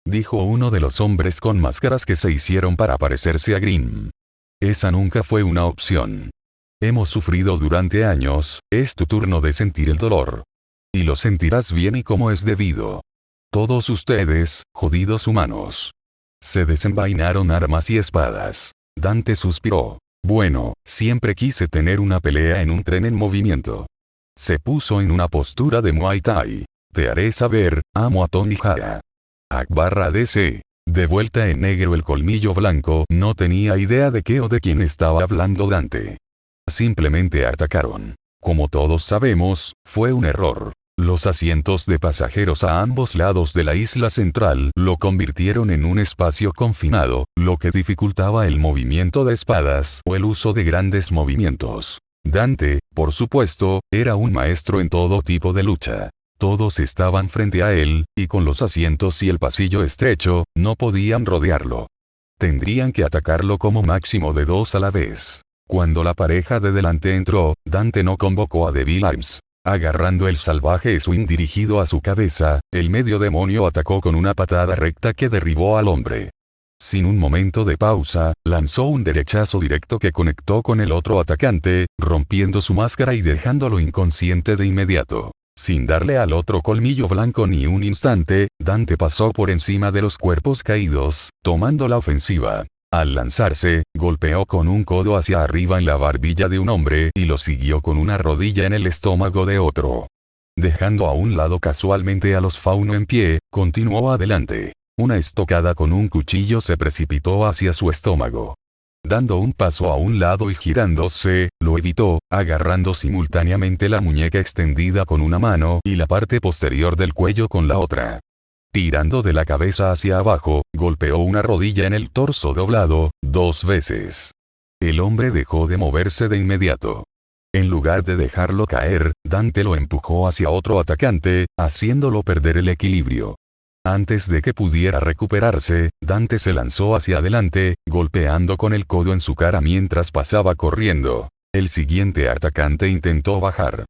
Dijo uno de los hombres con máscaras que se hicieron para parecerse a Grimm. Esa nunca fue una opción. Hemos sufrido durante años, es tu turno de sentir el dolor. Y lo sentirás bien y como es debido. Todos ustedes, jodidos humanos. Se desenvainaron armas y espadas. Dante suspiró. Bueno, siempre quise tener una pelea en un tren en movimiento. Se puso en una postura de Muay Thai. Te haré saber, amo a Tony Jaa. Akbar DC. De vuelta en negro el colmillo blanco no tenía idea de qué o de quién estaba hablando Dante. Simplemente atacaron. Como todos sabemos, fue un error. Los asientos de pasajeros a ambos lados de la isla central lo convirtieron en un espacio confinado, lo que dificultaba el movimiento de espadas o el uso de grandes movimientos. Dante, por supuesto, era un maestro en todo tipo de lucha. Todos estaban frente a él, y con los asientos y el pasillo estrecho, no podían rodearlo. Tendrían que atacarlo como máximo de 2 a la vez. Cuando la pareja de delante entró, Dante no convocó a Devil Arms. Agarrando el salvaje swing dirigido a su cabeza, el medio demonio atacó con una patada recta que derribó al hombre. Sin un momento de pausa, lanzó un derechazo directo que conectó con el otro atacante, rompiendo su máscara y dejándolo inconsciente de inmediato. Sin darle al otro colmillo blanco ni un instante, Dante pasó por encima de los cuerpos caídos, tomando la ofensiva. Al lanzarse, golpeó con un codo hacia arriba en la barbilla de un hombre y lo siguió con una rodilla en el estómago de otro. Dejando a un lado casualmente a los fauno en pie, continuó adelante. Una estocada con un cuchillo se precipitó hacia su estómago. Dando un paso a un lado y girándose, lo evitó, agarrando simultáneamente la muñeca extendida con una mano y la parte posterior del cuello con la otra. Tirando de la cabeza hacia abajo, golpeó una rodilla en el torso doblado, 2 veces. El hombre dejó de moverse de inmediato. En lugar de dejarlo caer, Dante lo empujó hacia otro atacante, haciéndolo perder el equilibrio. Antes de que pudiera recuperarse, Dante se lanzó hacia adelante, golpeando con el codo en su cara mientras pasaba corriendo. El siguiente atacante intentó bajar.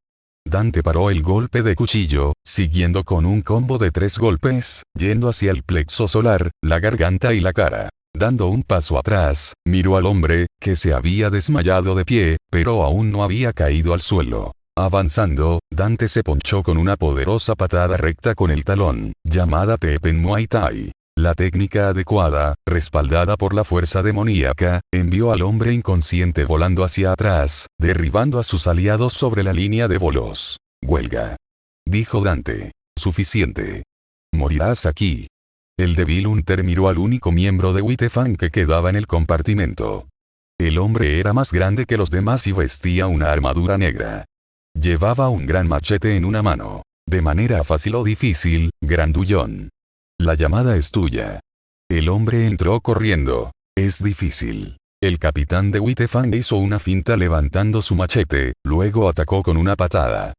Dante paró el golpe de cuchillo, siguiendo con un combo de 3 golpes, yendo hacia el plexo solar, la garganta y la cara. Dando un paso atrás, miró al hombre, que se había desmayado de pie, pero aún no había caído al suelo. Avanzando, Dante se ponchó con una poderosa patada recta con el talón, llamada Tepen Muay Thai. La técnica adecuada, respaldada por la fuerza demoníaca, envió al hombre inconsciente volando hacia atrás, derribando a sus aliados sobre la línea de bolos. «Huelga», dijo Dante. «Suficiente. Morirás aquí». El Devil Hunter miró al único miembro de Wittefang que quedaba en el compartimento. El hombre era más grande que los demás y vestía una armadura negra. Llevaba un gran machete en una mano. De manera fácil o difícil, grandullón. «La llamada es tuya». El hombre entró corriendo. «Es difícil». El capitán de Wittefang hizo una finta levantando su machete, luego atacó con una patada.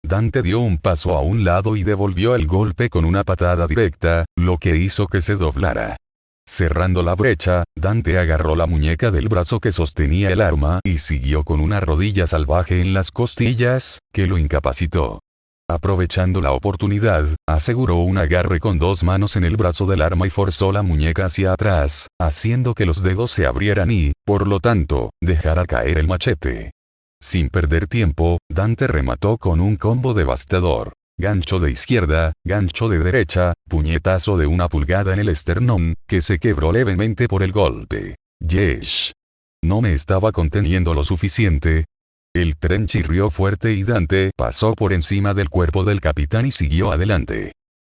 Dante dio un paso a un lado y devolvió el golpe con una patada directa, lo que hizo que se doblara. Cerrando la brecha, Dante agarró la muñeca del brazo que sostenía el arma y siguió con una rodilla salvaje en las costillas, que lo incapacitó. Aprovechando la oportunidad, aseguró un agarre con dos manos en el brazo del arma y forzó la muñeca hacia atrás, haciendo que los dedos se abrieran y, por lo tanto, dejara caer el machete. Sin perder tiempo, Dante remató con un combo devastador. Gancho de izquierda, gancho de derecha, puñetazo de 1 pulgada en el esternón, que se quebró levemente por el golpe. Yesh. No me estaba conteniendo lo suficiente. El tren chirrió fuerte y Dante pasó por encima del cuerpo del capitán y siguió adelante.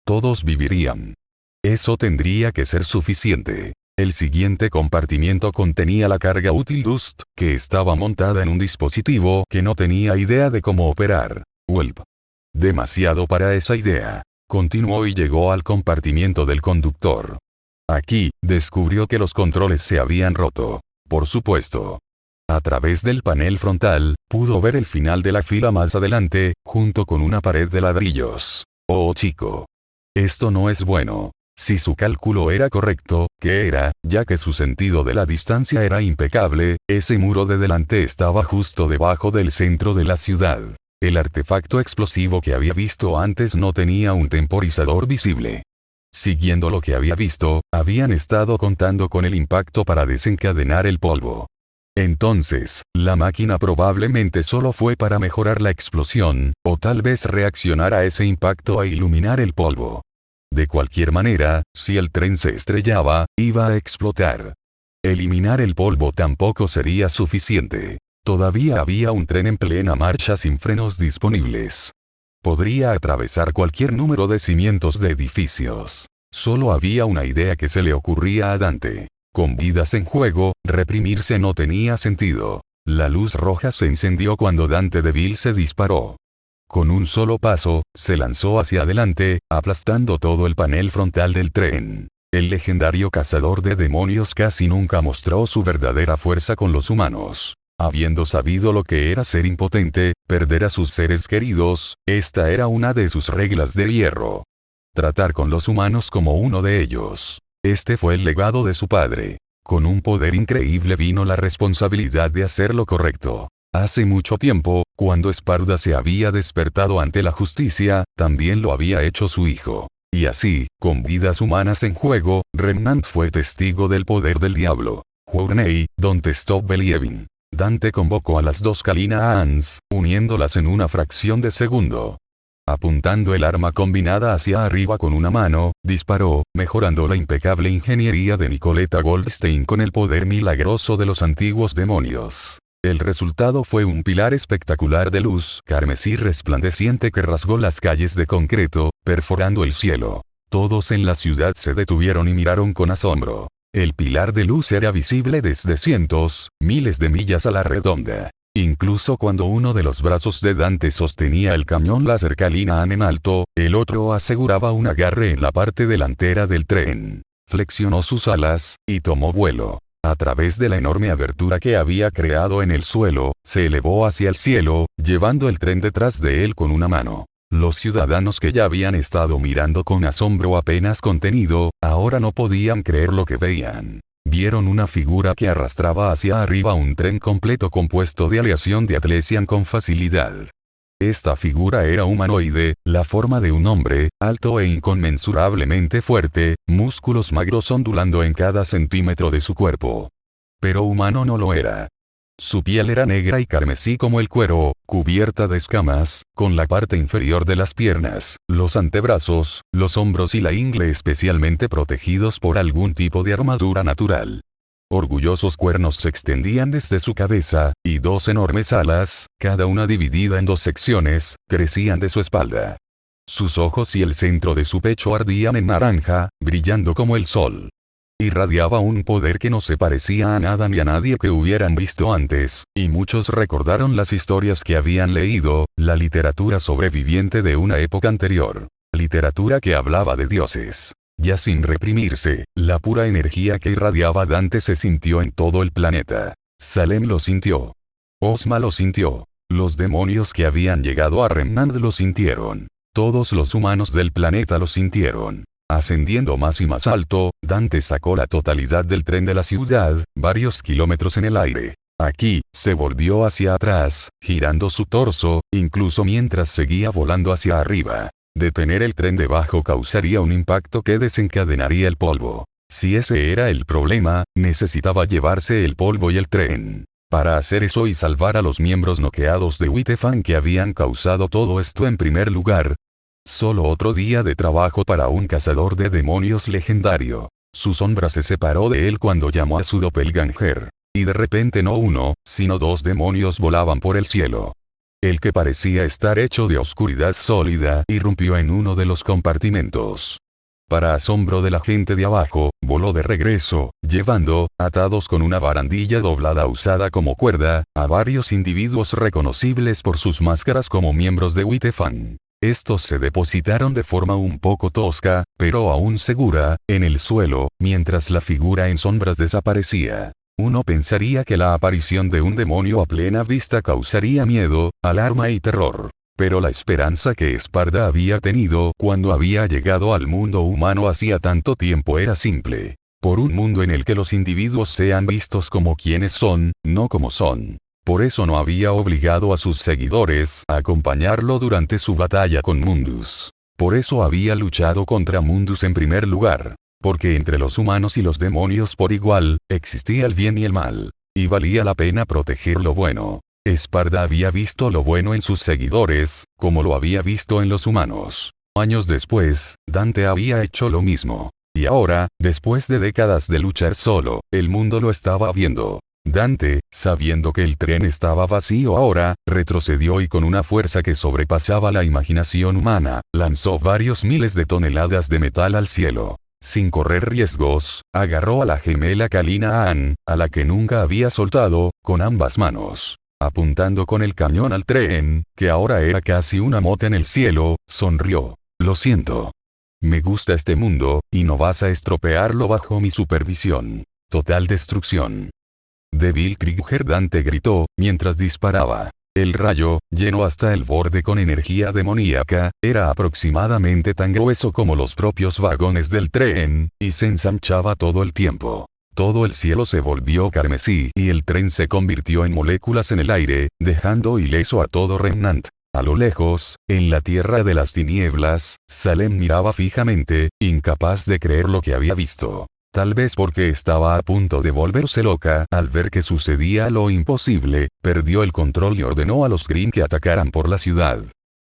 Todos vivirían. Eso tendría que ser suficiente. El siguiente compartimiento contenía la carga útil Dust, que estaba montada en un dispositivo que no tenía idea de cómo operar. Welp. Demasiado para esa idea. Continuó y llegó al compartimiento del conductor. Aquí, descubrió que los controles se habían roto. Por supuesto. A través del panel frontal, pudo ver el final de la fila más adelante, junto con una pared de ladrillos. Oh chico. Esto no es bueno. Si su cálculo era correcto, que era, ya que su sentido de la distancia era impecable, ese muro de delante estaba justo debajo del centro de la ciudad. El artefacto explosivo que había visto antes no tenía un temporizador visible. Siguiendo lo que había visto, habían estado contando con el impacto para desencadenar el polvo. Entonces, la máquina probablemente solo fue para mejorar la explosión, o tal vez reaccionar a ese impacto a iluminar el polvo. De cualquier manera, si el tren se estrellaba, iba a explotar. Eliminar el polvo tampoco sería suficiente. Todavía había un tren en plena marcha sin frenos disponibles. Podría atravesar cualquier número de cimientos de edificios. Solo había una idea que se le ocurría a Dante. Con vidas en juego, reprimirse no tenía sentido. La luz roja se encendió cuando Dante DeVille se disparó. Con un solo paso, se lanzó hacia adelante, aplastando todo el panel frontal del tren. El legendario cazador de demonios casi nunca mostró su verdadera fuerza con los humanos. Habiendo sabido lo que era ser impotente, perder a sus seres queridos, esta era una de sus reglas de hierro. Tratar con los humanos como uno de ellos. Este fue el legado de su padre. Con un poder increíble vino la responsabilidad de hacer lo correcto. Hace mucho tiempo, cuando Esparda se había despertado ante la justicia, también lo había hecho su hijo. Y así, con vidas humanas en juego, Remnant fue testigo del poder del diablo. Journey, Don't Stop Believing. Dante convocó a las dos Kalina-Ans, uniéndolas en una fracción de segundo. Apuntando el arma combinada hacia arriba con una mano, disparó, mejorando la impecable ingeniería de Nicoletta Goldstein con el poder milagroso de los antiguos demonios. El resultado fue un pilar espectacular de luz carmesí resplandeciente que rasgó las calles de concreto, perforando el cielo. Todos en la ciudad se detuvieron y miraron con asombro. El pilar de luz era visible desde cientos, miles de millas a la redonda. Incluso cuando uno de los brazos de Dante sostenía el cañón láser Kalina-An en alto, el otro aseguraba un agarre en la parte delantera del tren. Flexionó sus alas, y tomó vuelo. A través de la enorme abertura que había creado en el suelo, se elevó hacia el cielo, llevando el tren detrás de él con una mano. Los ciudadanos que ya habían estado mirando con asombro apenas contenido, ahora no podían creer lo que veían. Vieron una figura que arrastraba hacia arriba un tren completo compuesto de aleación de Atlesian con facilidad. Esta figura era humanoide, la forma de un hombre, alto e inconmensurablemente fuerte, músculos magros ondulando en cada centímetro de su cuerpo. Pero humano no lo era. Su piel era negra y carmesí como el cuero, cubierta de escamas, con la parte inferior de las piernas, los antebrazos, los hombros y la ingle especialmente protegidos por algún tipo de armadura natural. Orgullosos cuernos se extendían desde su cabeza, y dos enormes alas, cada una dividida en dos secciones, crecían de su espalda. Sus ojos y el centro de su pecho ardían en naranja, brillando como el sol. Irradiaba un poder que no se parecía a nada ni a nadie que hubieran visto antes, y muchos recordaron las historias que habían leído, la literatura sobreviviente de una época anterior. Literatura que hablaba de dioses. Ya sin reprimirse, la pura energía que irradiaba Dante se sintió en todo el planeta. Salem lo sintió. Ozma lo sintió. Los demonios que habían llegado a Remnant lo sintieron. Todos los humanos del planeta lo sintieron. Ascendiendo más y más alto, Dante sacó la totalidad del tren de la ciudad, varios kilómetros en el aire. Aquí, se volvió hacia atrás, girando su torso, incluso mientras seguía volando hacia arriba. Detener el tren debajo causaría un impacto que desencadenaría el polvo. Si ese era el problema, necesitaba llevarse el polvo y el tren. Para hacer eso y salvar a los miembros noqueados de Whitefang que habían causado todo esto en primer lugar. Solo otro día de trabajo para un cazador de demonios legendario. Su sombra se separó de él cuando llamó a su doppelganger. Y de repente no uno, sino dos demonios volaban por el cielo. El que parecía estar hecho de oscuridad sólida irrumpió en uno de los compartimentos. Para asombro de la gente de abajo, voló de regreso, llevando, atados con una barandilla doblada usada como cuerda, a varios individuos reconocibles por sus máscaras como miembros de Whitefang. Estos se depositaron de forma un poco tosca, pero aún segura, en el suelo, mientras la figura en sombras desaparecía. Uno pensaría que la aparición de un demonio a plena vista causaría miedo, alarma y terror. Pero la esperanza que Esparda había tenido cuando había llegado al mundo humano hacía tanto tiempo era simple. Por un mundo en el que los individuos sean vistos como quienes son, no como son. Por eso no había obligado a sus seguidores a acompañarlo durante su batalla con Mundus. Por eso había luchado contra Mundus en primer lugar. Porque entre los humanos y los demonios por igual, existía el bien y el mal. Y valía la pena proteger lo bueno. Esparda había visto lo bueno en sus seguidores, como lo había visto en los humanos. Años después, Dante había hecho lo mismo. Y ahora, después de décadas de luchar solo, el mundo lo estaba viendo. Dante, sabiendo que el tren estaba vacío ahora, retrocedió y con una fuerza que sobrepasaba la imaginación humana, lanzó varios miles de toneladas de metal al cielo. Sin correr riesgos, agarró a la gemela Kalina Ann, a la que nunca había soltado, con ambas manos. Apuntando con el cañón al tren, que ahora era casi una mota en el cielo, sonrió. Lo siento. Me gusta este mundo, y no vas a estropearlo bajo mi supervisión. Total destrucción. Devil Trigger, Dante gritó, mientras disparaba. El rayo, lleno hasta el borde con energía demoníaca, era aproximadamente tan grueso como los propios vagones del tren, y se ensanchaba todo el tiempo. Todo el cielo se volvió carmesí y el tren se convirtió en moléculas en el aire, dejando ileso a todo Remnant. A lo lejos, en la tierra de las tinieblas, Salem miraba fijamente, incapaz de creer lo que había visto. Tal vez porque estaba a punto de volverse loca al ver que sucedía lo imposible, perdió el control y ordenó a los Grimm que atacaran por la ciudad.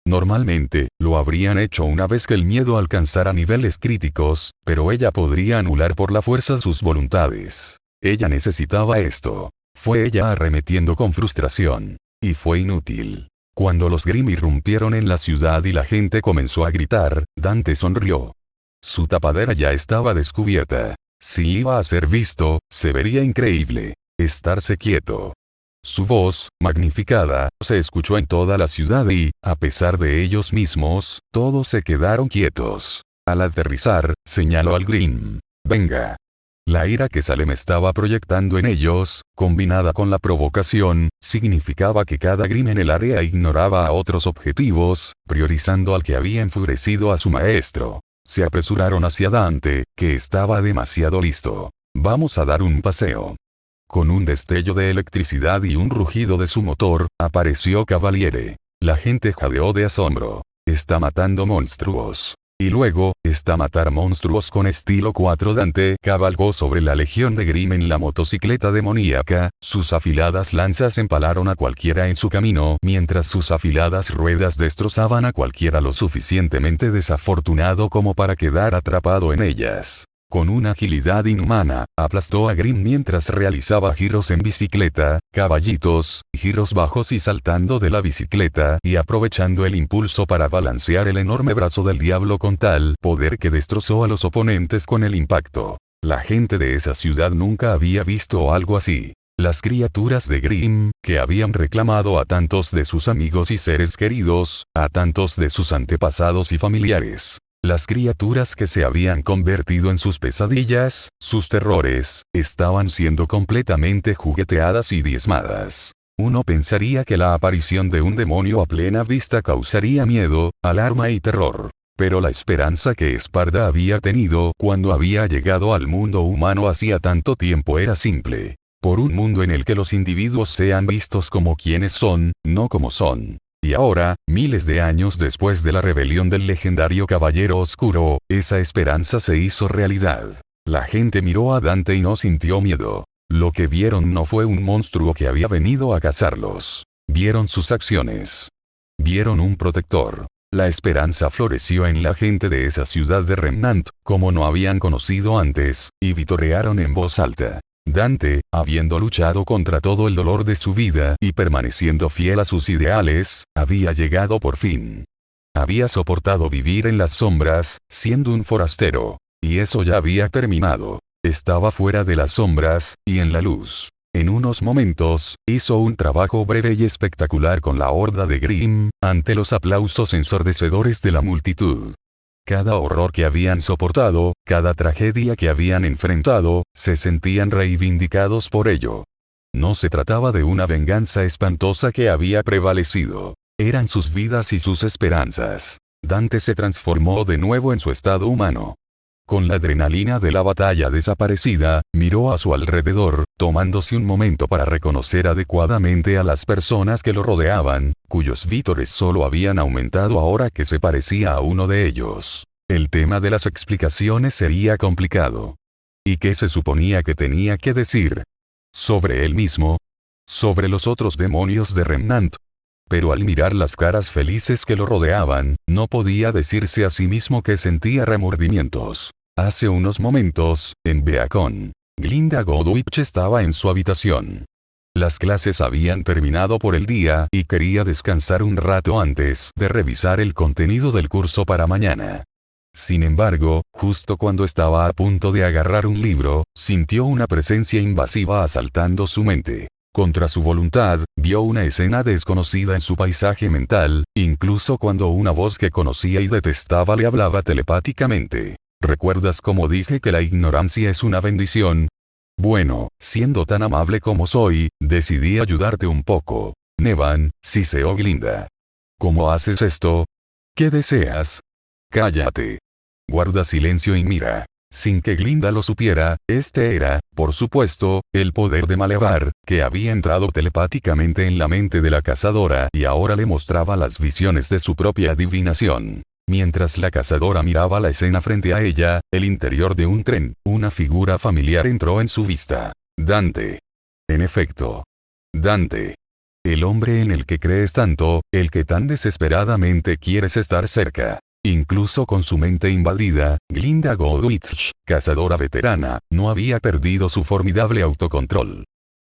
Normalmente, lo habrían hecho una vez que el miedo alcanzara niveles críticos, pero ella podría anular por la fuerza sus voluntades. Ella necesitaba esto. Fue ella arremetiendo con frustración. Y fue inútil. Cuando los Grimm irrumpieron en la ciudad y la gente comenzó a gritar, Dante sonrió. Su tapadera ya estaba descubierta. Si iba a ser visto, se vería increíble. Estarse quieto. Su voz, magnificada, se escuchó en toda la ciudad y, a pesar de ellos mismos, todos se quedaron quietos. Al aterrizar, señaló al Grimm. Venga. La ira que Salem estaba proyectando en ellos, combinada con la provocación, significaba que cada Grimm en el área ignoraba a otros objetivos, priorizando al que había enfurecido a su maestro. Se apresuraron hacia Dante, que estaba demasiado listo. Vamos a dar un paseo. Con un destello de electricidad y un rugido de su motor, apareció Cavaliere. La gente jadeó de asombro. Está matando monstruos. Y luego, está matar monstruos con estilo 4. Dante cabalgó sobre la legión de Grimm en la motocicleta demoníaca, sus afiladas lanzas empalaron a cualquiera en su camino mientras sus afiladas ruedas destrozaban a cualquiera lo suficientemente desafortunado como para quedar atrapado en ellas. Con una agilidad inhumana, aplastó a Grimm mientras realizaba giros en bicicleta, caballitos, giros bajos y saltando de la bicicleta y aprovechando el impulso para balancear el enorme brazo del diablo con tal poder que destrozó a los oponentes con el impacto. La gente de esa ciudad nunca había visto algo así. Las criaturas de Grimm, que habían reclamado a tantos de sus amigos y seres queridos, a tantos de sus antepasados y familiares. Las criaturas que se habían convertido en sus pesadillas, sus terrores, estaban siendo completamente jugueteadas y diezmadas. Uno pensaría que la aparición de un demonio a plena vista causaría miedo, alarma y terror. Pero la esperanza que Esparda había tenido cuando había llegado al mundo humano hacía tanto tiempo era simple. Por un mundo en el que los individuos sean vistos como quienes son, no como son. Y ahora, miles de años después de la rebelión del legendario Caballero Oscuro, esa esperanza se hizo realidad. La gente miró a Dante y no sintió miedo. Lo que vieron no fue un monstruo que había venido a cazarlos. Vieron sus acciones. Vieron un protector. La esperanza floreció en la gente de esa ciudad de Remnant, como no habían conocido antes, y vitorearon en voz alta. Dante, habiendo luchado contra todo el dolor de su vida y permaneciendo fiel a sus ideales, había llegado por fin. Había soportado vivir en las sombras, siendo un forastero. Y eso ya había terminado. Estaba fuera de las sombras, y en la luz. En unos momentos, hizo un trabajo breve y espectacular con la horda de Grimm, ante los aplausos ensordecedores de la multitud. Cada horror que habían soportado, cada tragedia que habían enfrentado, se sentían reivindicados por ello. No se trataba de una venganza espantosa que había prevalecido. Eran sus vidas y sus esperanzas. Dante se transformó de nuevo en su estado humano. Con la adrenalina de la batalla desaparecida, miró a su alrededor, tomándose un momento para reconocer adecuadamente a las personas que lo rodeaban, cuyos vítores solo habían aumentado ahora que se parecía a uno de ellos. El tema de las explicaciones sería complicado. ¿Y qué se suponía que tenía que decir? ¿Sobre él mismo? ¿Sobre los otros demonios de Remnant? Pero al mirar las caras felices que lo rodeaban, no podía decirse a sí mismo que sentía remordimientos. Hace unos momentos, en Beacon, Glinda Godwich estaba en su habitación. Las clases habían terminado por el día y quería descansar un rato antes de revisar el contenido del curso para mañana. Sin embargo, justo cuando estaba a punto de agarrar un libro, sintió una presencia invasiva asaltando su mente. Contra su voluntad, vio una escena desconocida en su paisaje mental, incluso cuando una voz que conocía y detestaba le hablaba telepáticamente. ¿Recuerdas cómo dije que la ignorancia es una bendición? Bueno, siendo tan amable como soy, decidí ayudarte un poco. Nevan, siseó Glinda. ¿Cómo haces esto? ¿Qué deseas? Cállate. Guarda silencio y mira. Sin que Glinda lo supiera, este era, por supuesto, el poder de Malevar, que había entrado telepáticamente en la mente de la cazadora y ahora le mostraba las visiones de su propia adivinación. Mientras la cazadora miraba la escena frente a ella, el interior de un tren, una figura familiar entró en su vista. Dante. En efecto. Dante. El hombre en el que crees tanto, el que tan desesperadamente quieres estar cerca. Incluso con su mente invadida, Glinda Godwich, cazadora veterana, no había perdido su formidable autocontrol.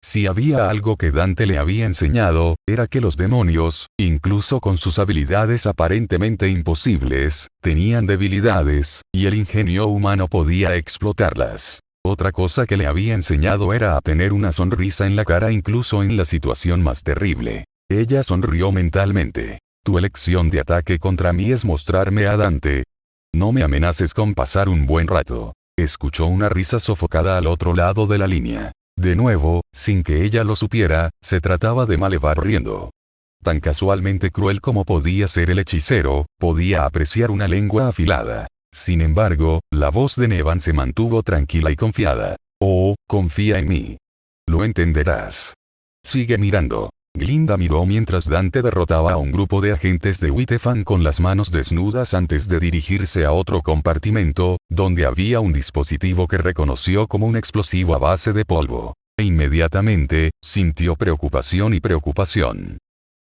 Si había algo que Dante le había enseñado, era que los demonios, incluso con sus habilidades aparentemente imposibles, tenían debilidades, y el ingenio humano podía explotarlas. Otra cosa que le había enseñado era a tener una sonrisa en la cara incluso en la situación más terrible. Ella sonrió mentalmente. Tu elección de ataque contra mí es mostrarme a Dante. No me amenaces con pasar un buen rato. Escuchó una risa sofocada al otro lado de la línea. De nuevo, sin que ella lo supiera, se trataba de Malevar riendo. Tan casualmente cruel como podía ser el hechicero, podía apreciar una lengua afilada. Sin embargo, la voz de Nevan se mantuvo tranquila y confiada. Oh, confía en mí. Lo entenderás. Sigue mirando. Glinda miró mientras Dante derrotaba a un grupo de agentes de Wittefan con las manos desnudas antes de dirigirse a otro compartimento, donde había un dispositivo que reconoció como un explosivo a base de polvo. E inmediatamente, sintió preocupación y preocupación.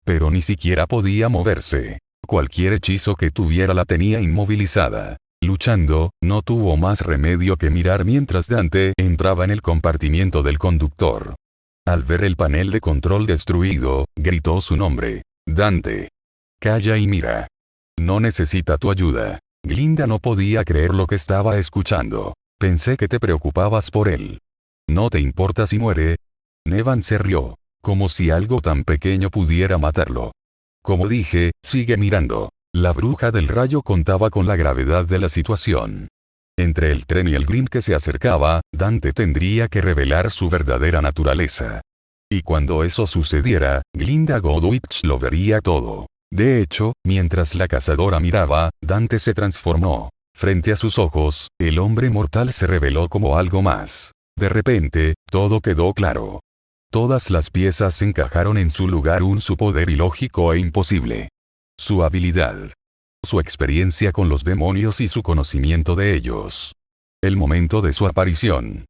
Pero ni siquiera podía moverse. Cualquier hechizo que tuviera la tenía inmovilizada. Luchando, no tuvo más remedio que mirar mientras Dante entraba en el compartimiento del conductor. Al ver el panel de control destruido, gritó su nombre. Dante. Calla y mira. No necesita tu ayuda. Glinda no podía creer lo que estaba escuchando. Pensé que te preocupabas por él. ¿No te importa si muere? Nevan se rió. Como si algo tan pequeño pudiera matarlo. Como dije, sigue mirando. La bruja del rayo contaba con la gravedad de la situación. Entre el tren y el Grimm que se acercaba, Dante tendría que revelar su verdadera naturaleza. Y cuando eso sucediera, Glinda Godwich lo vería todo. De hecho, mientras la cazadora miraba, Dante se transformó. Frente a sus ojos, el hombre mortal se reveló como algo más. De repente, todo quedó claro. Todas las piezas encajaron en su lugar, su poder ilógico e imposible. Su habilidad. Su experiencia con los demonios y su conocimiento de ellos. El momento de su aparición.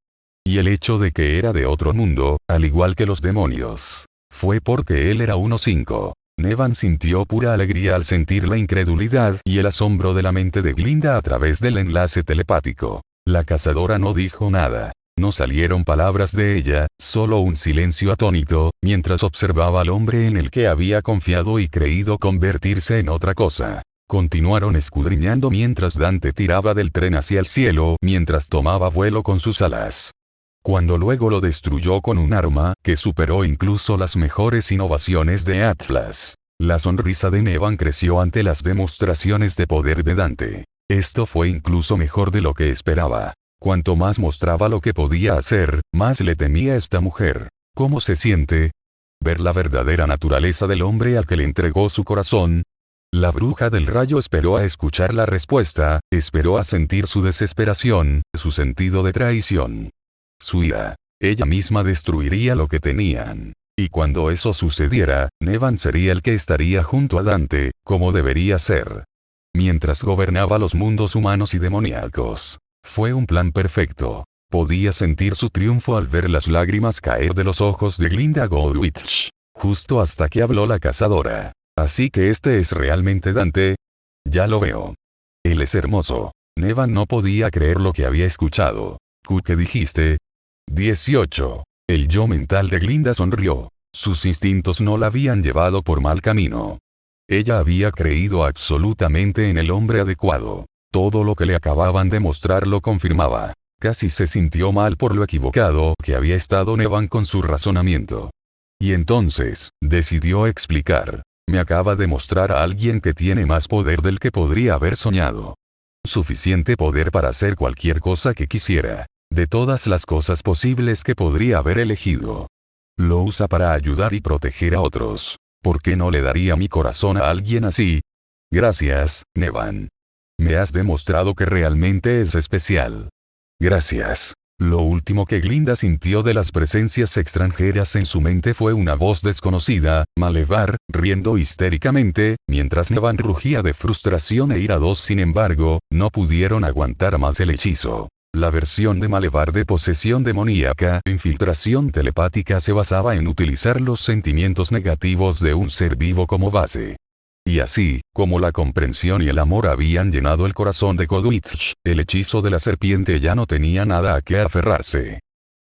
Y el hecho de que era de otro mundo, al igual que los demonios. Fue porque él era 1-5. Nevan sintió pura alegría al sentir la incredulidad y el asombro de la mente de Glinda a través del enlace telepático. La cazadora no dijo nada. No salieron palabras de ella, solo un silencio atónito, mientras observaba al hombre en el que había confiado y creído convertirse en otra cosa. Continuaron escudriñando mientras Dante tiraba del tren hacia el cielo mientras tomaba vuelo con sus alas. Cuando luego lo destruyó con un arma que superó incluso las mejores innovaciones de Atlas. La sonrisa de Nevan creció ante las demostraciones de poder de Dante. Esto fue incluso mejor de lo que esperaba. Cuanto más mostraba lo que podía hacer, más le temía esta mujer. ¿Cómo se siente? Ver la verdadera naturaleza del hombre al que le entregó su corazón. La bruja del rayo esperó a escuchar la respuesta, esperó a sentir su desesperación, su sentido de traición. Su ira. Ella misma destruiría lo que tenían. Y cuando eso sucediera, Nevan sería el que estaría junto a Dante, como debería ser. Mientras gobernaba los mundos humanos y demoníacos. Fue un plan perfecto. Podía sentir su triunfo al ver las lágrimas caer de los ojos de Glinda Goldwitch. Justo hasta que habló la cazadora. Así que este es realmente Dante. Ya lo veo. Él es hermoso. Nevan no podía creer lo que había escuchado. ¿Qué dijiste? 18. El yo mental de Glinda sonrió. Sus instintos no la habían llevado por mal camino. Ella había creído absolutamente en el hombre adecuado. Todo lo que le acababan de mostrar lo confirmaba. Casi se sintió mal por lo equivocado que había estado Nevan con su razonamiento. Y entonces, decidió explicar. Me acaba de mostrar a alguien que tiene más poder del que podría haber soñado. Suficiente poder para hacer cualquier cosa que quisiera. De todas las cosas posibles que podría haber elegido. Lo usa para ayudar y proteger a otros. ¿Por qué no le daría mi corazón a alguien así? Gracias, Nevan. Me has demostrado que realmente es especial. Gracias. Lo último que Glinda sintió de las presencias extranjeras en su mente fue una voz desconocida, Malevar, riendo histéricamente, mientras Nevan rugía de frustración e ira. Sin embargo, no pudieron aguantar más el hechizo. La versión de Malevar de posesión demoníaca, infiltración telepática, se basaba en utilizar los sentimientos negativos de un ser vivo como base. Y así, como la comprensión y el amor habían llenado el corazón de Goldwitch, el hechizo de la serpiente ya no tenía nada a qué aferrarse.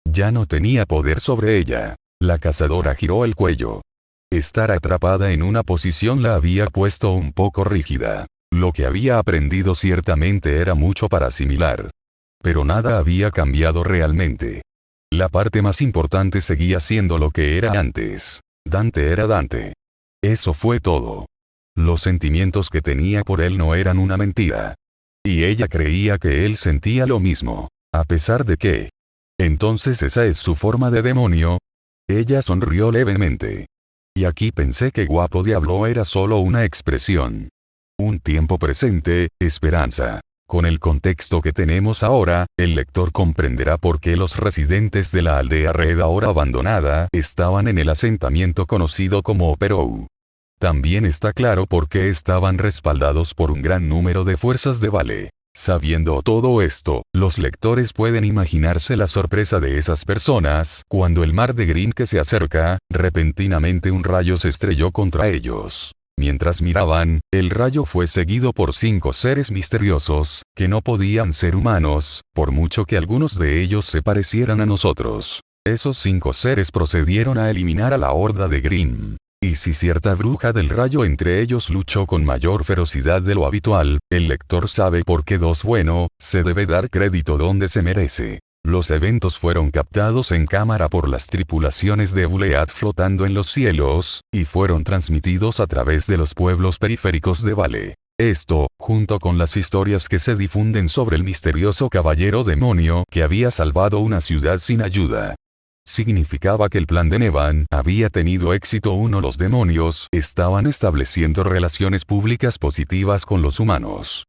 Ya no tenía poder sobre ella. La cazadora giró el cuello. Estar atrapada en una posición la había puesto un poco rígida. Lo que había aprendido ciertamente era mucho para asimilar. Pero nada había cambiado realmente. La parte más importante seguía siendo lo que era antes. Dante era Dante. Eso fue todo. Los sentimientos que tenía por él no eran una mentira. Y ella creía que él sentía lo mismo. A pesar de que. Entonces esa es su forma de demonio. Ella sonrió levemente. Y aquí pensé que guapo diablo era solo una expresión. Un tiempo presente, esperanza. Con el contexto que tenemos ahora, el lector comprenderá por qué los residentes de la aldea Red, ahora abandonada, estaban en el asentamiento conocido como Perou. También está claro por qué estaban respaldados por un gran número de fuerzas de Vale. Sabiendo todo esto, los lectores pueden imaginarse la sorpresa de esas personas cuando el mar de Grimm que se acerca, repentinamente un rayo se estrelló contra ellos. Mientras miraban, el rayo fue seguido por 5 seres misteriosos, que no podían ser humanos, por mucho que algunos de ellos se parecieran a nosotros. Esos 5 seres procedieron a eliminar a la horda de Grimm. Y si cierta bruja del rayo entre ellos luchó con mayor ferocidad de lo habitual, el lector sabe por qué se debe dar crédito donde se merece. Los eventos fueron captados en cámara por las tripulaciones de Bulead flotando en los cielos, y fueron transmitidos a través de los pueblos periféricos de Vale. Esto, junto con las historias que se difunden sobre el misterioso caballero demonio que había salvado una ciudad sin ayuda, significaba que el plan de Nevan había tenido éxito. Los demonios estaban estableciendo relaciones públicas positivas con los humanos.